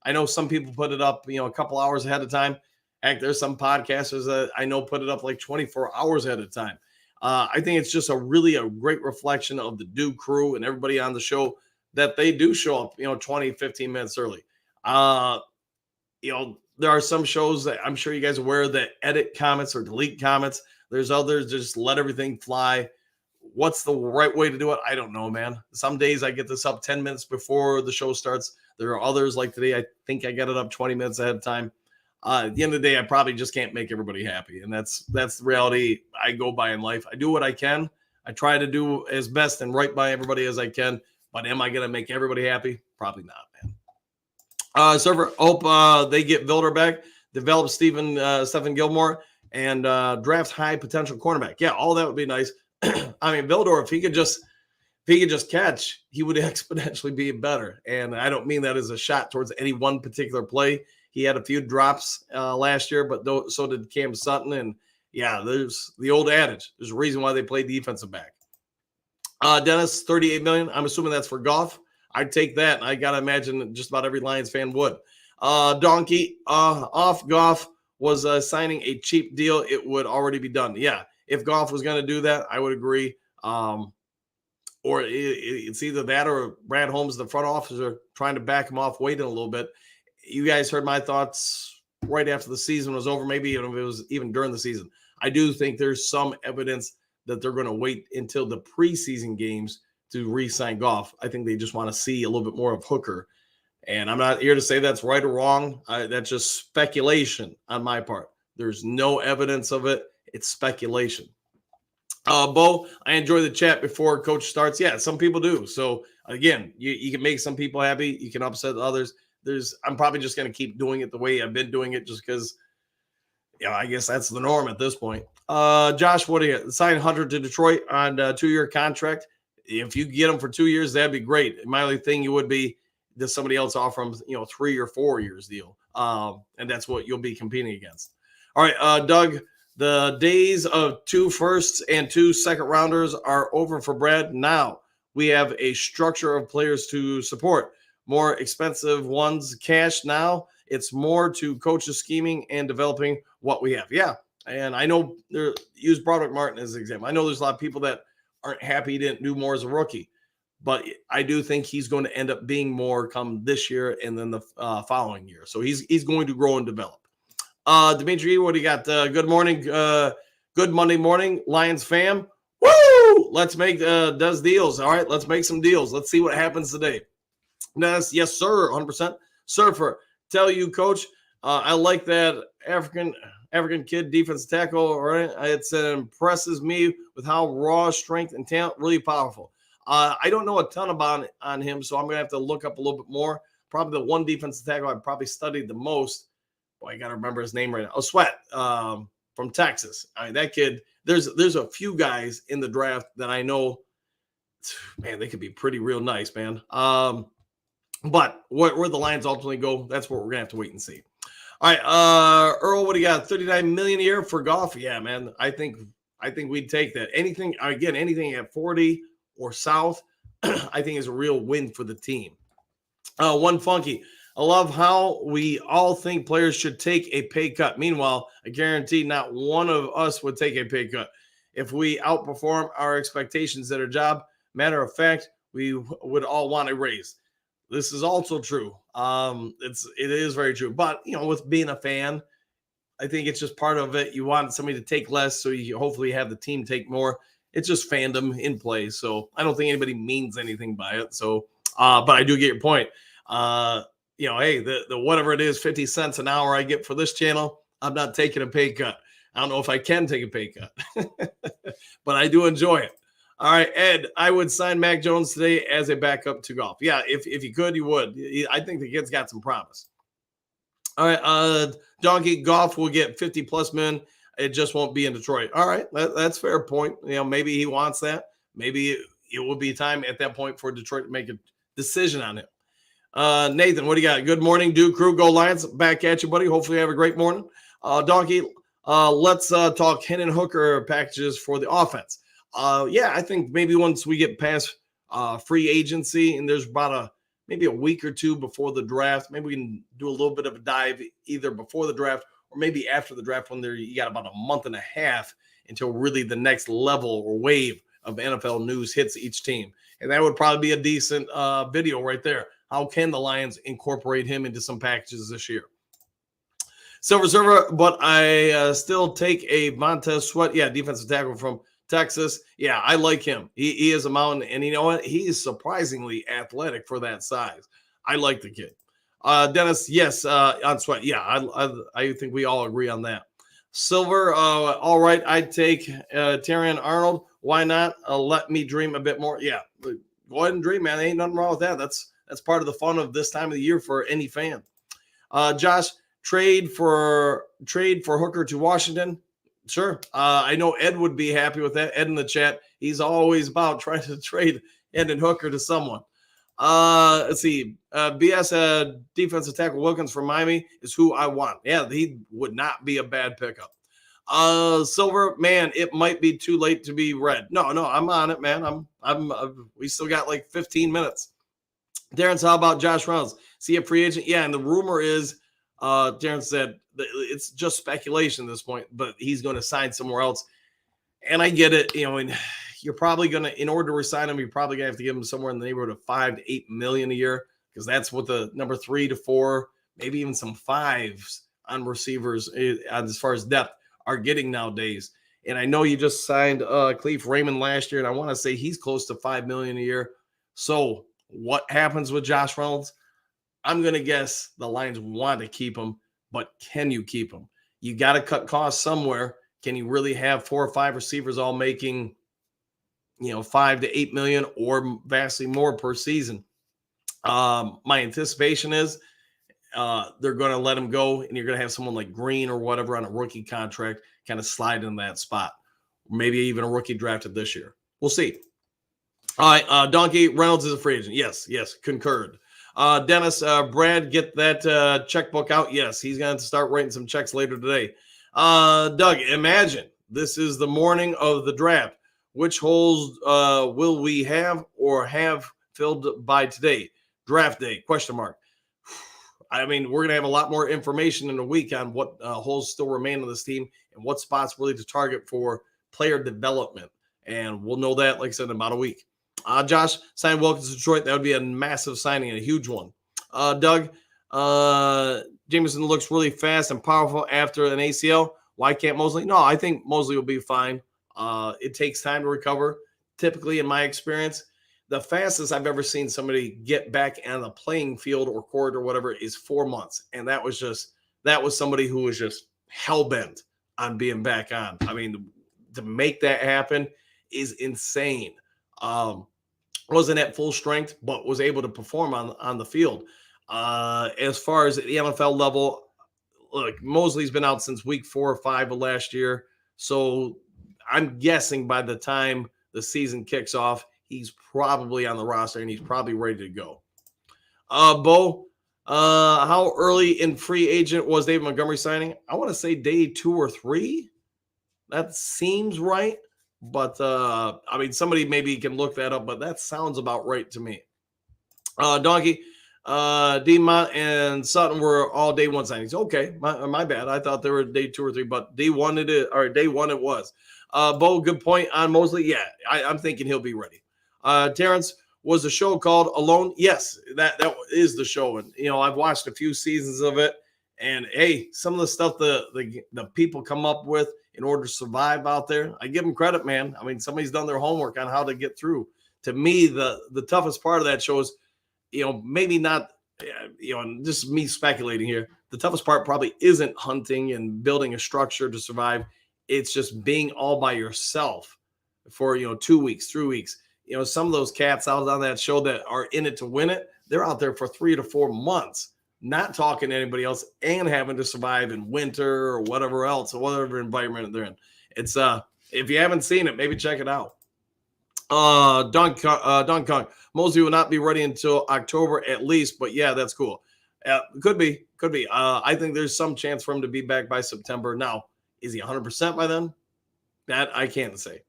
I know some people put it up, a couple hours ahead of time. Heck, there's some podcasters that I know put it up like 24 hours ahead of time. I think it's just a great reflection of the Duke crew and everybody on the show that they do show up, 20, 15 minutes early. There are some shows that I'm sure you guys are aware that edit comments or delete comments. There's others that just let everything fly. What's the right way to do it? I don't know, man. Some days I get this up 10 minutes before the show starts. There are others like today. I think I got it up 20 minutes ahead of time. At the end of the day, I probably just can't make everybody happy. And that's the reality I go by in life. I do what I can. I try to do as best and right by everybody as I can. But am I going to make everybody happy? Probably not, man. Server, hope they get Vilder back, develop Stephen Gilmore, and draft high potential cornerback. Yeah, all that would be nice. I mean, Vildor, if he could just catch, he would exponentially be better. And I don't mean that as a shot towards any one particular play. He had a few drops last year, but so did Cam Sutton. And yeah, there's the old adage. There's a reason why they play defensive back. Dennis, $38 million. I'm assuming that's for Goff. I'd take that. I got to imagine just about every Lions fan would. Donkey, off Goff was signing a cheap deal. It would already be done. Yeah. If Goff was going to do that, I would agree. Or it's either that or Brad Holmes, the front office, are trying to back him off, waiting a little bit. You guys heard my thoughts right after the season was over, maybe even if it was even during the season. I do think there's some evidence that they're going to wait until the preseason games to re-sign Goff. I think they just want to see a little bit more of Hooker. And I'm not here to say that's right or wrong. That's just speculation on my part. There's no evidence of it. It's speculation. Bo, I enjoy the chat before Coach starts. Yeah, some people do. So, again, you can make some people happy. You can upset others. I'm probably just going to keep doing it the way I've been doing it just because, I guess that's the norm at this point. Josh, what do you sign Hunter to Detroit on a 2-year contract? If you get him for 2 years, that'd be great. My only thing would be does somebody else offer him, 3 or 4 years deal? And that's what you'll be competing against. All right, Doug, the days of 2 firsts and 2 second rounders are over for Brad. Now we have a structure of players to support. More expensive ones cash now. It's more to coaches scheming and developing what we have. Yeah. And I know use Broderick Martin as an example. I know there's a lot of people that aren't happy he didn't do more as a rookie, but I do think he's going to end up being more come this year and then the following year. So he's going to grow and develop. Dimitri, what do you got? Good morning. Good Monday morning, Lions fam. Woo! Let's make does deals. All right, let's make some deals. Let's see what happens today. Yes, sir, 100%. Surfer, tell you, coach, I like that African kid defensive tackle. All right, it impresses me with how raw strength and talent, really powerful. I don't know a ton about on him, so I'm gonna have to look up a little bit more. Probably the one defensive tackle I probably studied the most. Boy, I gotta remember his name right now. Oh, Sweat from Texas. I mean, that kid. There's a few guys in the draft that I know. Man, they could be pretty real nice, man. But where the Lions ultimately go, that's what we're gonna have to wait and see. All right, Earl, what do you got? $39 million a year for Goff? Yeah, man. I think we'd take that. Anything at 40 or south, I think is a real win for the team. One funky. I love how we all think players should take a pay cut. Meanwhile, I guarantee not one of us would take a pay cut if we outperform our expectations at our job. Matter of fact, we would all want a raise. This is also true. It is very true. But with being a fan, I think it's just part of it. You want somebody to take less, so you hopefully have the team take more. It's just fandom in play. So I don't think anybody means anything by it. So, but I do get your point. Hey, the whatever it is, 50 cents an hour I get for this channel, I'm not taking a pay cut. I don't know if I can take a pay cut, but I do enjoy it. All right, Ed, I would sign Mac Jones today as a backup to Goff. Yeah, if you could, you would. I think the kid's got some promise. All right, Donkey Goff will get 50+ million. It just won't be in Detroit. All right, that's a fair point. Maybe he wants that. Maybe it will be time at that point for Detroit to make a decision on him. Nathan, what do you got? Good morning, Duke Crew. Go Lions. Back at you, buddy. Hopefully you have a great morning. Donkey, let's talk Hendon Hooker packages for the offense. I think maybe once we get past free agency and there's about maybe a week or two before the draft, maybe we can do a little bit of a dive either before the draft or maybe after the draft when you got about a month and a half until really the next level or wave of NFL news hits each team. And that would probably be a decent video right there. How can the Lions incorporate him into some packages this year? Silver Server, but I still take a Montez Sweat. Yeah, defensive tackle from Texas. Yeah, I like him. He is a mountain. And you know what? He is surprisingly athletic for that size. I like the kid. Dennis, yes, on Sweat. Yeah, I think we all agree on that. Silver, all right, I'd take Terrion Arnold. Why not? Let me dream a bit more. Yeah, go ahead and dream, man. There ain't nothing wrong with that. That's part of the fun of this time of the year for any fan. Josh, trade for Hooker to Washington. Sure. I know Ed would be happy with that. Ed in the chat, he's always about trying to trade Hendon Hooker to someone. Let's see. BS defensive tackle Wilkins from Miami is who I want. Yeah, he would not be a bad pickup. Silver, man, it might be too late to be red. No, I'm on it, man. We still got like 15 minutes. Darren, how about Josh Reynolds? Is he a free agent? Yeah, and the rumor is, Darren said that it's just speculation at this point, but he's going to sign somewhere else. And I get it, and you're probably going to, in order to resign him, you're probably going to have to give him somewhere in the neighborhood of $5 to $8 million a year, because that's what the number 3 to 4, maybe even some 5s on receivers as far as depth are getting nowadays. And I know you just signed Cleve Raymond last year, and I want to say he's close to $5 million a year. So what happens with Josh Reynolds? I'm going to guess the Lions want to keep him, but can you keep him? You got to cut costs somewhere. Can you really have 4 or 5 receivers all making, $5 to $8 million or vastly more per season? My anticipation is they're going to let him go, and you're going to have someone like Green or whatever on a rookie contract kind of slide in that spot. Maybe even a rookie drafted this year. We'll see. All right, Donkey, Reynolds is a free agent. Yes, concurred. Dennis, Brad, get that checkbook out. Yes, he's going to start writing some checks later today. Doug, imagine this is the morning of the draft. Which holes will we have or have filled by today? Draft day, question mark. I mean, we're going to have a lot more information in a week on what holes still remain on this team and what spots really to target for player development. And we'll know that, like I said, in about a week. Josh, sign Wilkins to Detroit. That would be a massive signing and a huge one. Doug, Jameson looks really fast and powerful after an ACL. Why can't Mosley? No, I think Mosley will be fine. It takes time to recover. Typically, in my experience, the fastest I've ever seen somebody get back on the playing field or court or whatever is 4 months. And that was somebody who was just hell-bent on being back on. I mean, to make that happen is insane. Wasn't at full strength, but was able to perform on the field. As far as the NFL level, look, Mosley's been out since week 4 or 5 of last year. So I'm guessing by the time the season kicks off, he's probably on the roster and he's probably ready to go. Bo, how early in free agent was David Montgomery signing? I want to say day 2 or 3. That seems right. But, I mean, somebody maybe can look that up, but that sounds about right to me. Donkey, D-Mont and Sutton were all day 1 signings. Okay, my bad. I thought they were day 2 or 3, but day 1 it is, or day 1 it was. Bo, good point on Mosley. Yeah, I'm thinking he'll be ready. Terrence, was the show called Alone? Yes, that is the show. And, you know, I've watched a few seasons of it. And, hey, some of the stuff the people come up with in order to survive out there, I give them credit, man. I mean, somebody's done their homework on how to get through. To me, the toughest part of that show is, you know, maybe not, you know, just me speculating here. The toughest part probably isn't hunting and building a structure to survive. It's just being all by yourself for, 2 weeks, 3 weeks. You know, some of those cats out on that show that are in it to win it, they're out there for 3 to 4 months, not talking to anybody else and having to survive in winter or whatever else, or whatever environment they're in. It's if you haven't seen it, maybe check it out. Don Kong, Mosley will not be ready until October at least, but yeah, that's cool. Could be. I think there's some chance for him to be back by September. Now, is he 100% by then? That I can't say.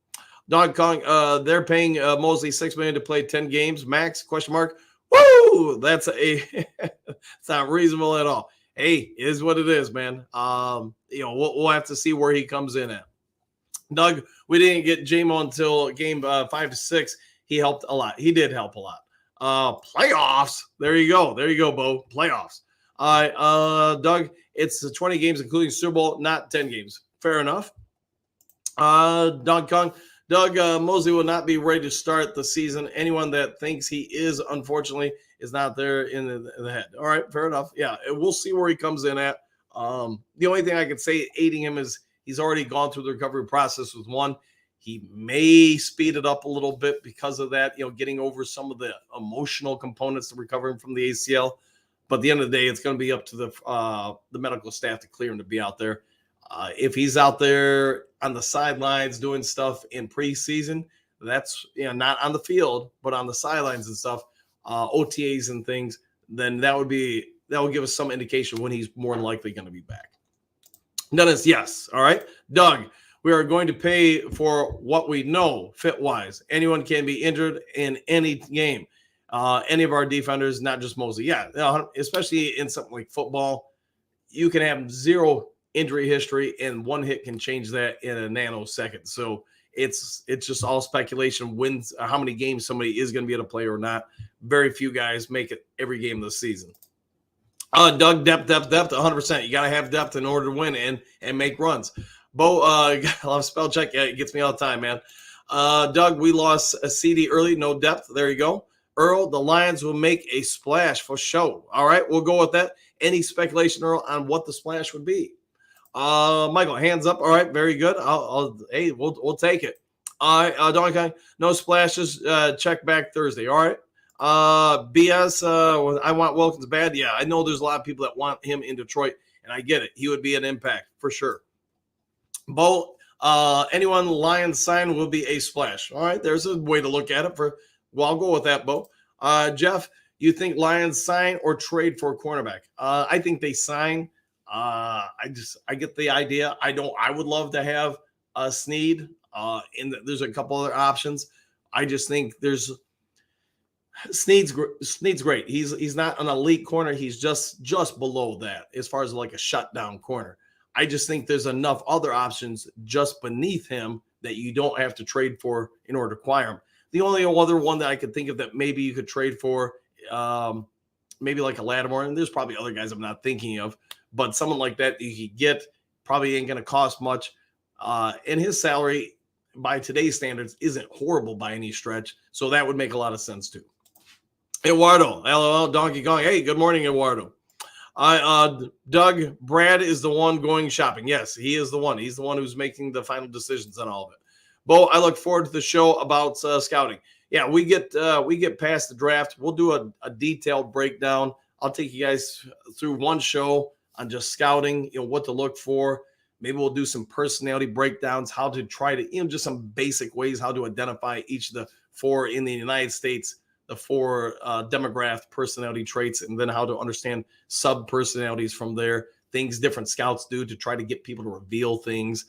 Don Kong, they're paying Mosley $6 million to play 10 games max? Question mark. Woo! That's it's not reasonable at all. Hey, it is what it is, man. We'll have to see where he comes in at. Doug, we didn't get J-Mo until game 5 to 6. He helped a lot. He did help a lot. Playoffs. There you go, Bo. Playoffs. All right, Doug, it's the 20 games, including Super Bowl, not 10 games. Fair enough. Doug Kong, Mosley will not be ready to start the season. Anyone that thinks he is, unfortunately, is not there in the head. All right, fair enough. Yeah, we'll see where he comes in at. The only thing I could say aiding him is he's already gone through the recovery process with one. He may speed it up a little bit because of that, getting over some of the emotional components of recovering from the ACL. But at the end of the day, it's going to be up to the medical staff to clear him to be out there. If he's out there on the sidelines doing stuff in preseason, that's not on the field, but on the sidelines and stuff, OTAs and things, then that would give us some indication when he's more than likely going to be back. Dennis, yes. All right. Doug, we are going to pay for what we know fit-wise. Anyone can be injured in any game. Any of our defenders, not just Mosley. Yeah, especially in something like football, you can have zero injury history, and one hit can change that in a nanosecond. So it's just all speculation how many games somebody is going to be able to play or not. Very few guys make it every game this season. Doug, depth, 100%. You got to have depth in order to win and make runs. Bo, I love spell check. Yeah, it gets me all the time, man. Doug, we lost a CD early, no depth. There you go. Earl, the Lions will make a splash for show. All right, we'll go with that. Any speculation, Earl, on what the splash would be? Michael, hands up. All right, very good. Hey, we'll take it. All right, Donkey, no splashes. Check back Thursday. All right. BS, I want Wilkins bad. Yeah, I know there's a lot of people that want him in Detroit, and I get it. He would be an impact for sure. Bo, anyone Lions sign will be a splash. All right, there's a way to look at it. I'll go with that, Bo. Jeff, You think Lions sign or trade for a cornerback? I think they sign. I get the idea. I would love to have Snead. There's a couple other options. I just think Snead's great. He's not an elite corner. He's just below that as far as like a shutdown corner. I just think there's enough other options just beneath him that you don't have to trade for in order to acquire him. The only other one that I could think of that maybe you could trade for, maybe like a Lattimore, and there's probably other guys I'm not thinking of, but someone like that you could get probably ain't going to cost much. And his salary by today's standards isn't horrible by any stretch. So that would make a lot of sense too. Eduardo, LOL, Donkey Kong. Hey, good morning, Eduardo. Doug, Brad is the one going shopping. Yes, he is the one. He's the one who's making the final decisions on all of it. Bo, I look forward to the show about scouting. Yeah, we get past the draft. We'll do a detailed breakdown. I'll take you guys through one show on just scouting, what to look for. Maybe we'll do some personality breakdowns, how to try to, just some basic ways how to identify each of the 4 in the United States, the 4 demographic personality traits, and then how to understand sub-personalities from there, things different scouts do to try to get people to reveal things,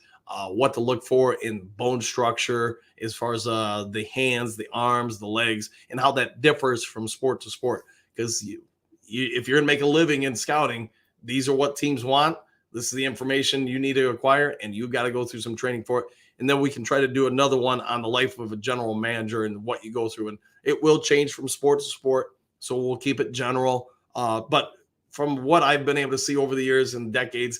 what to look for in bone structure as far as the hands, the arms, the legs, and how that differs from sport to sport. Because if you're going to make a living in scouting, these are what teams want. This is the information you need to acquire, and you've got to go through some training for it. And then we can try to do another one on the life of a general manager and what you go through. And it will change from sport to sport, so we'll keep it general. But from what I've been able to see over the years and decades,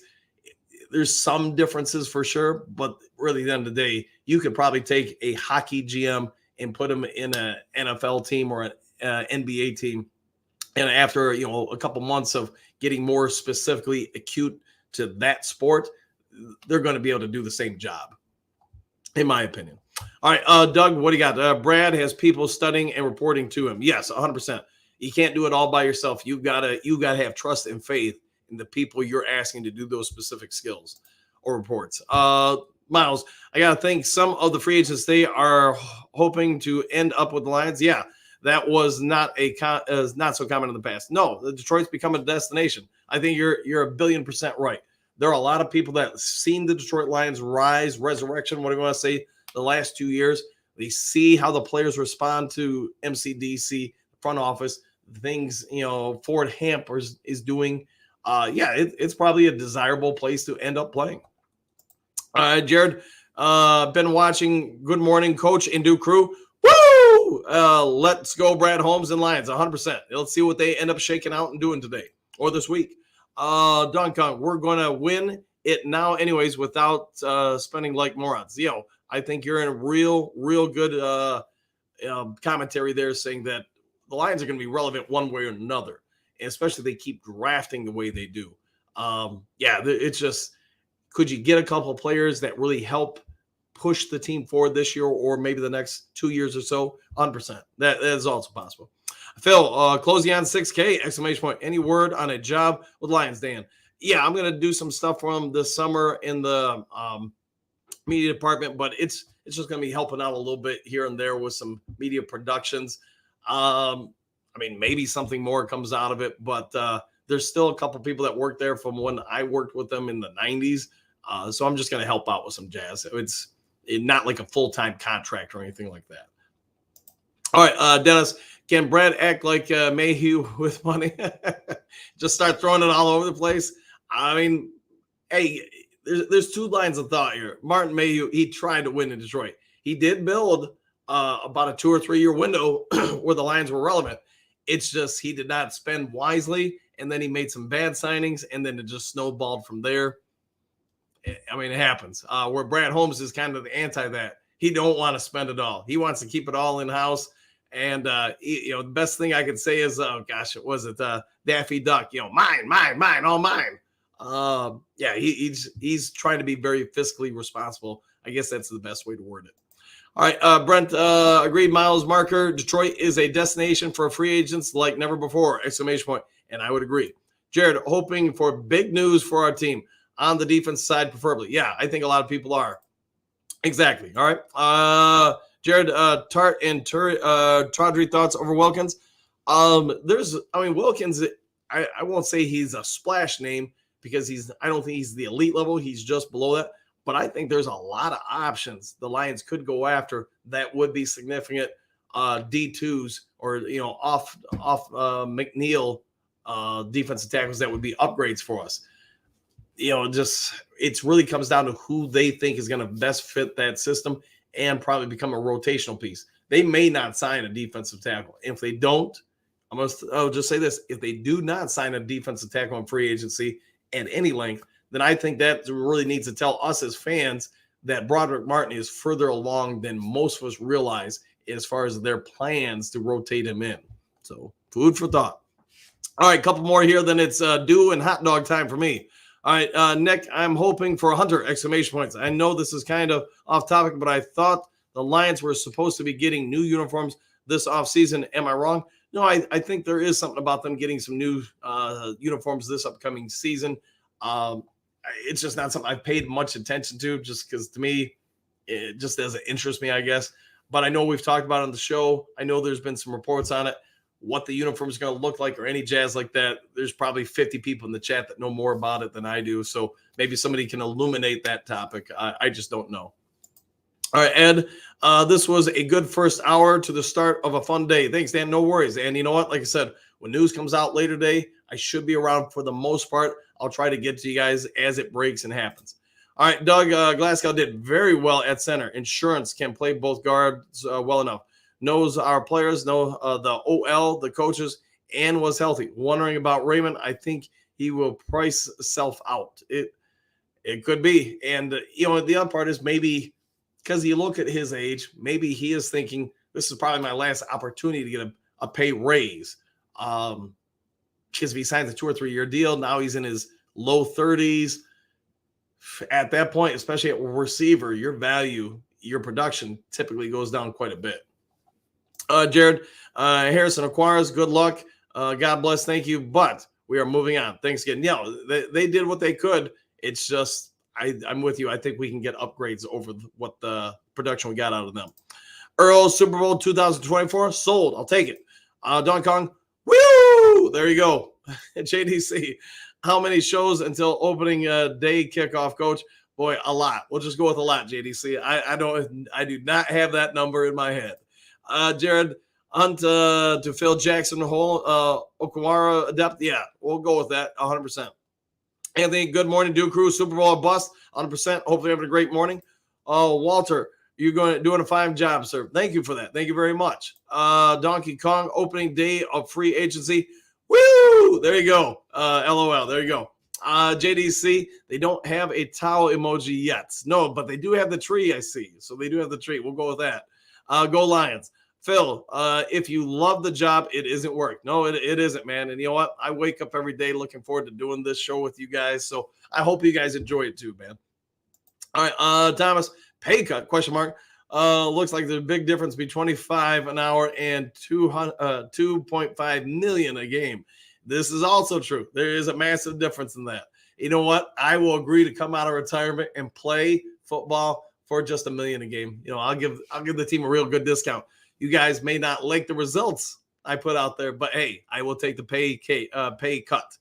there's some differences for sure. But really, at the end of the day, you could probably take a hockey GM and put him in an NFL team or an NBA team. And after, a couple months of getting more specifically acute to that sport, they're going to be able to do the same job, in my opinion. All right, Doug, what do you got? Brad has people studying and reporting to him. Yes, 100%. You can't do it all by yourself. You gotta have trust and faith in the people you're asking to do those specific skills or reports. Miles, I gotta think some of the free agents, they are hoping to end up with the Lions. Yeah, that was not so common in the past. No, the Detroit's become a destination. I think you're 1,000,000,000% right. There are a lot of people that have seen the Detroit Lions rise, resurrection, what do you want to say, the last 2 years. They see how the players respond to MCDC, front office, things, Ford Hamp is doing. It's probably a desirable place to end up playing. Jared, been watching Good Morning Coach and Do Crew. Woo! Let's go, Brad Holmes and Lions, 100%. Let's see what they end up shaking out and doing today or this week. Don Kong, we're going to win it now anyways without spending like morons. I think you're in a real good commentary there saying that the Lions are going to be relevant one way or another, and especially if they keep drafting the way they do. It's just, could you get a couple of players that really help push the team forward this year or maybe the next 2 years or so? 100%. That is also possible. Phil, closing on 6K, exclamation point. Any word on a job with Lions, Dan? Yeah, I'm going to do some stuff for them this summer in the media department, but it's just going to be helping out a little bit here and there with some media productions. Maybe something more comes out of it, but there's still a couple people that work there from when I worked with them in the 90s. So I'm just going to help out with some jazz. It's not like a full-time contract or anything like that. All right, Dennis, can Brad act like Mayhew with money? Just start throwing it all over the place? Hey, there's 2 lines of thought here. Martin Mayhew, he tried to win in Detroit. He did build about a 2 or 3 year window where the Lions were relevant. It's just he did not spend wisely, and then he made some bad signings, and then it just snowballed from there. It happens. Where Brad Holmes is kind of the anti that. He don't want to spend it all. He wants to keep it all in-house. And, the best thing I could say is, Daffy Duck, mine, all mine. He's trying to be very fiscally responsible. I guess that's the best way to word it. All right, Brent, agreed, Miles Marker. Detroit is a destination for free agents like never before, exclamation point. And I would agree. Jared, hoping for big news for our team on the defense side, preferably. Yeah, I think a lot of people are. Exactly. All right. Jared, Tart and Tawdry thoughts over Wilkins. Wilkins, I won't say he's a splash name because I don't think he's the elite level. He's just below that. But I think there's a lot of options the Lions could go after that would be significant D2s or, off McNeil defensive tackles that would be upgrades for us. It really comes down to who they think is going to best fit that system and probably become a rotational piece. They may not sign a defensive tackle. If they don't, I'll just say this. If they do not sign a defensive tackle on free agency at any length, then I think that really needs to tell us as fans that Broderick Martin is further along than most of us realize as far as their plans to rotate him in. So food for thought. All right, a couple more here. Then it's dew and hot dog time for me. All right, Nick, I'm hoping for 100 exclamation points. I know this is kind of off topic, but I thought the Lions were supposed to be getting new uniforms this offseason. Am I wrong? No, I think there is something about them getting some new uniforms this upcoming season. It's just not something I've paid much attention to just because to me, it just doesn't interest me, I guess. But I know we've talked about it on the show. I know there's been some reports on it, what the uniform is going to look like or any jazz like that. There's probably 50 people in the chat that know more about it than I do. So maybe somebody can illuminate that topic. I just don't know. All right, Ed, this was a good first hour to the start of a fun day. Thanks, Dan. No worries. And you know what? Like I said, when news comes out later today, I should be around for the most part. I'll try to get to you guys as it breaks and happens. All right, Doug Glasgow did very well at center. Insurance can play both guards well enough. Knows our players, know the OL, the coaches, and was healthy. Wondering about Raymond, I think he will price self out. It could be. And, the other part is maybe because you look at his age, maybe he is thinking this is probably my last opportunity to get a pay raise. Because if he signs a 2 or 3 year deal, now he's in his low 30s. At that point, especially at receiver, your value, your production typically goes down quite a bit. Jared Harrison Aquarius, good luck. God bless. Thank you. But we are moving on. Thanks again. They did what they could. It's just, I'm with you. I think we can get upgrades over what the production we got out of them. Earl, Super Bowl 2024, sold. I'll take it. Don Kong, woo! There you go. JDC, how many shows until opening day kickoff, Coach? Boy, a lot. We'll just go with a lot, JDC. I do not have that number in my head. Jared Hunt to Phil Jackson Hole, Okawara Adept. Yeah, we'll go with that 100%. Anthony, good morning, Duke Crew. Super Bowl bust 100%. Hopefully having a great morning. Walter, you're doing a fine job, sir. Thank you for that. Thank you very much. Donkey Kong, opening day of free agency. Woo! There you go. LOL. There you go. JDC, they don't have a towel emoji yet. No, but they do have the tree, I see. So they do have the tree. We'll go with that. Go Lions. Phil, if you love the job, it isn't work. No, it isn't, man. And you know what? I wake up every day looking forward to doing this show with you guys. So I hope you guys enjoy it too, man. All right, Thomas, pay cut, question mark. Looks like there's a big difference between $25 an hour and $2.5 million a game. This is also true. There is a massive difference in that. You know what? I will agree to come out of retirement and play football for just $1 million a game. I'll give the team a real good discount. You guys may not like the results I put out there, but hey, I will take the pay cut.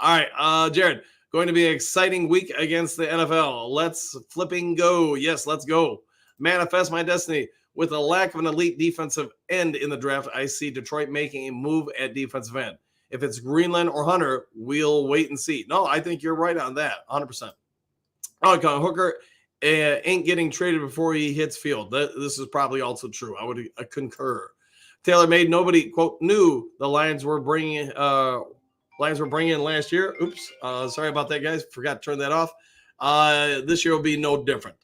All right, Jared, going to be an exciting week against the NFL. Let's flipping go. Yes, let's go. Manifest my destiny. With a lack of an elite defensive end in the draft, I see Detroit making a move at defensive end. If it's Greenland or Hunter, we'll wait and see. No, I think you're right on that, 100%. Okay, Hooker ain't getting traded before he hits field. This is probably also true. I would concur. Taylor made nobody, quote, knew the Lions were bringing in last year. Oops, sorry about that, guys. Forgot to turn that off. This year will be no different.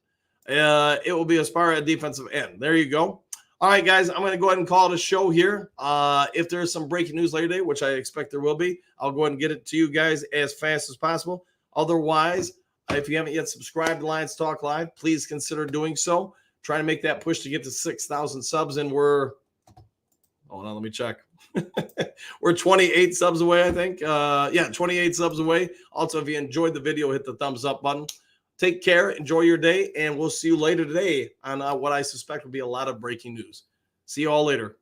It will be Aspire at defensive end. There you go. All right, guys, I'm going to go ahead and call it a show here. If there's some breaking news later today, which I expect there will be, I'll go ahead and get it to you guys as fast as possible. Otherwise, if you haven't yet subscribed to Lions Talk Live, please consider doing so. Trying to make that push to get to 6,000 subs, and hold on, let me check. We're 28 subs away, I think. 28 subs away. Also, if you enjoyed the video, hit the thumbs up button. Take care, enjoy your day, and we'll see you later today on what I suspect will be a lot of breaking news. See you all later.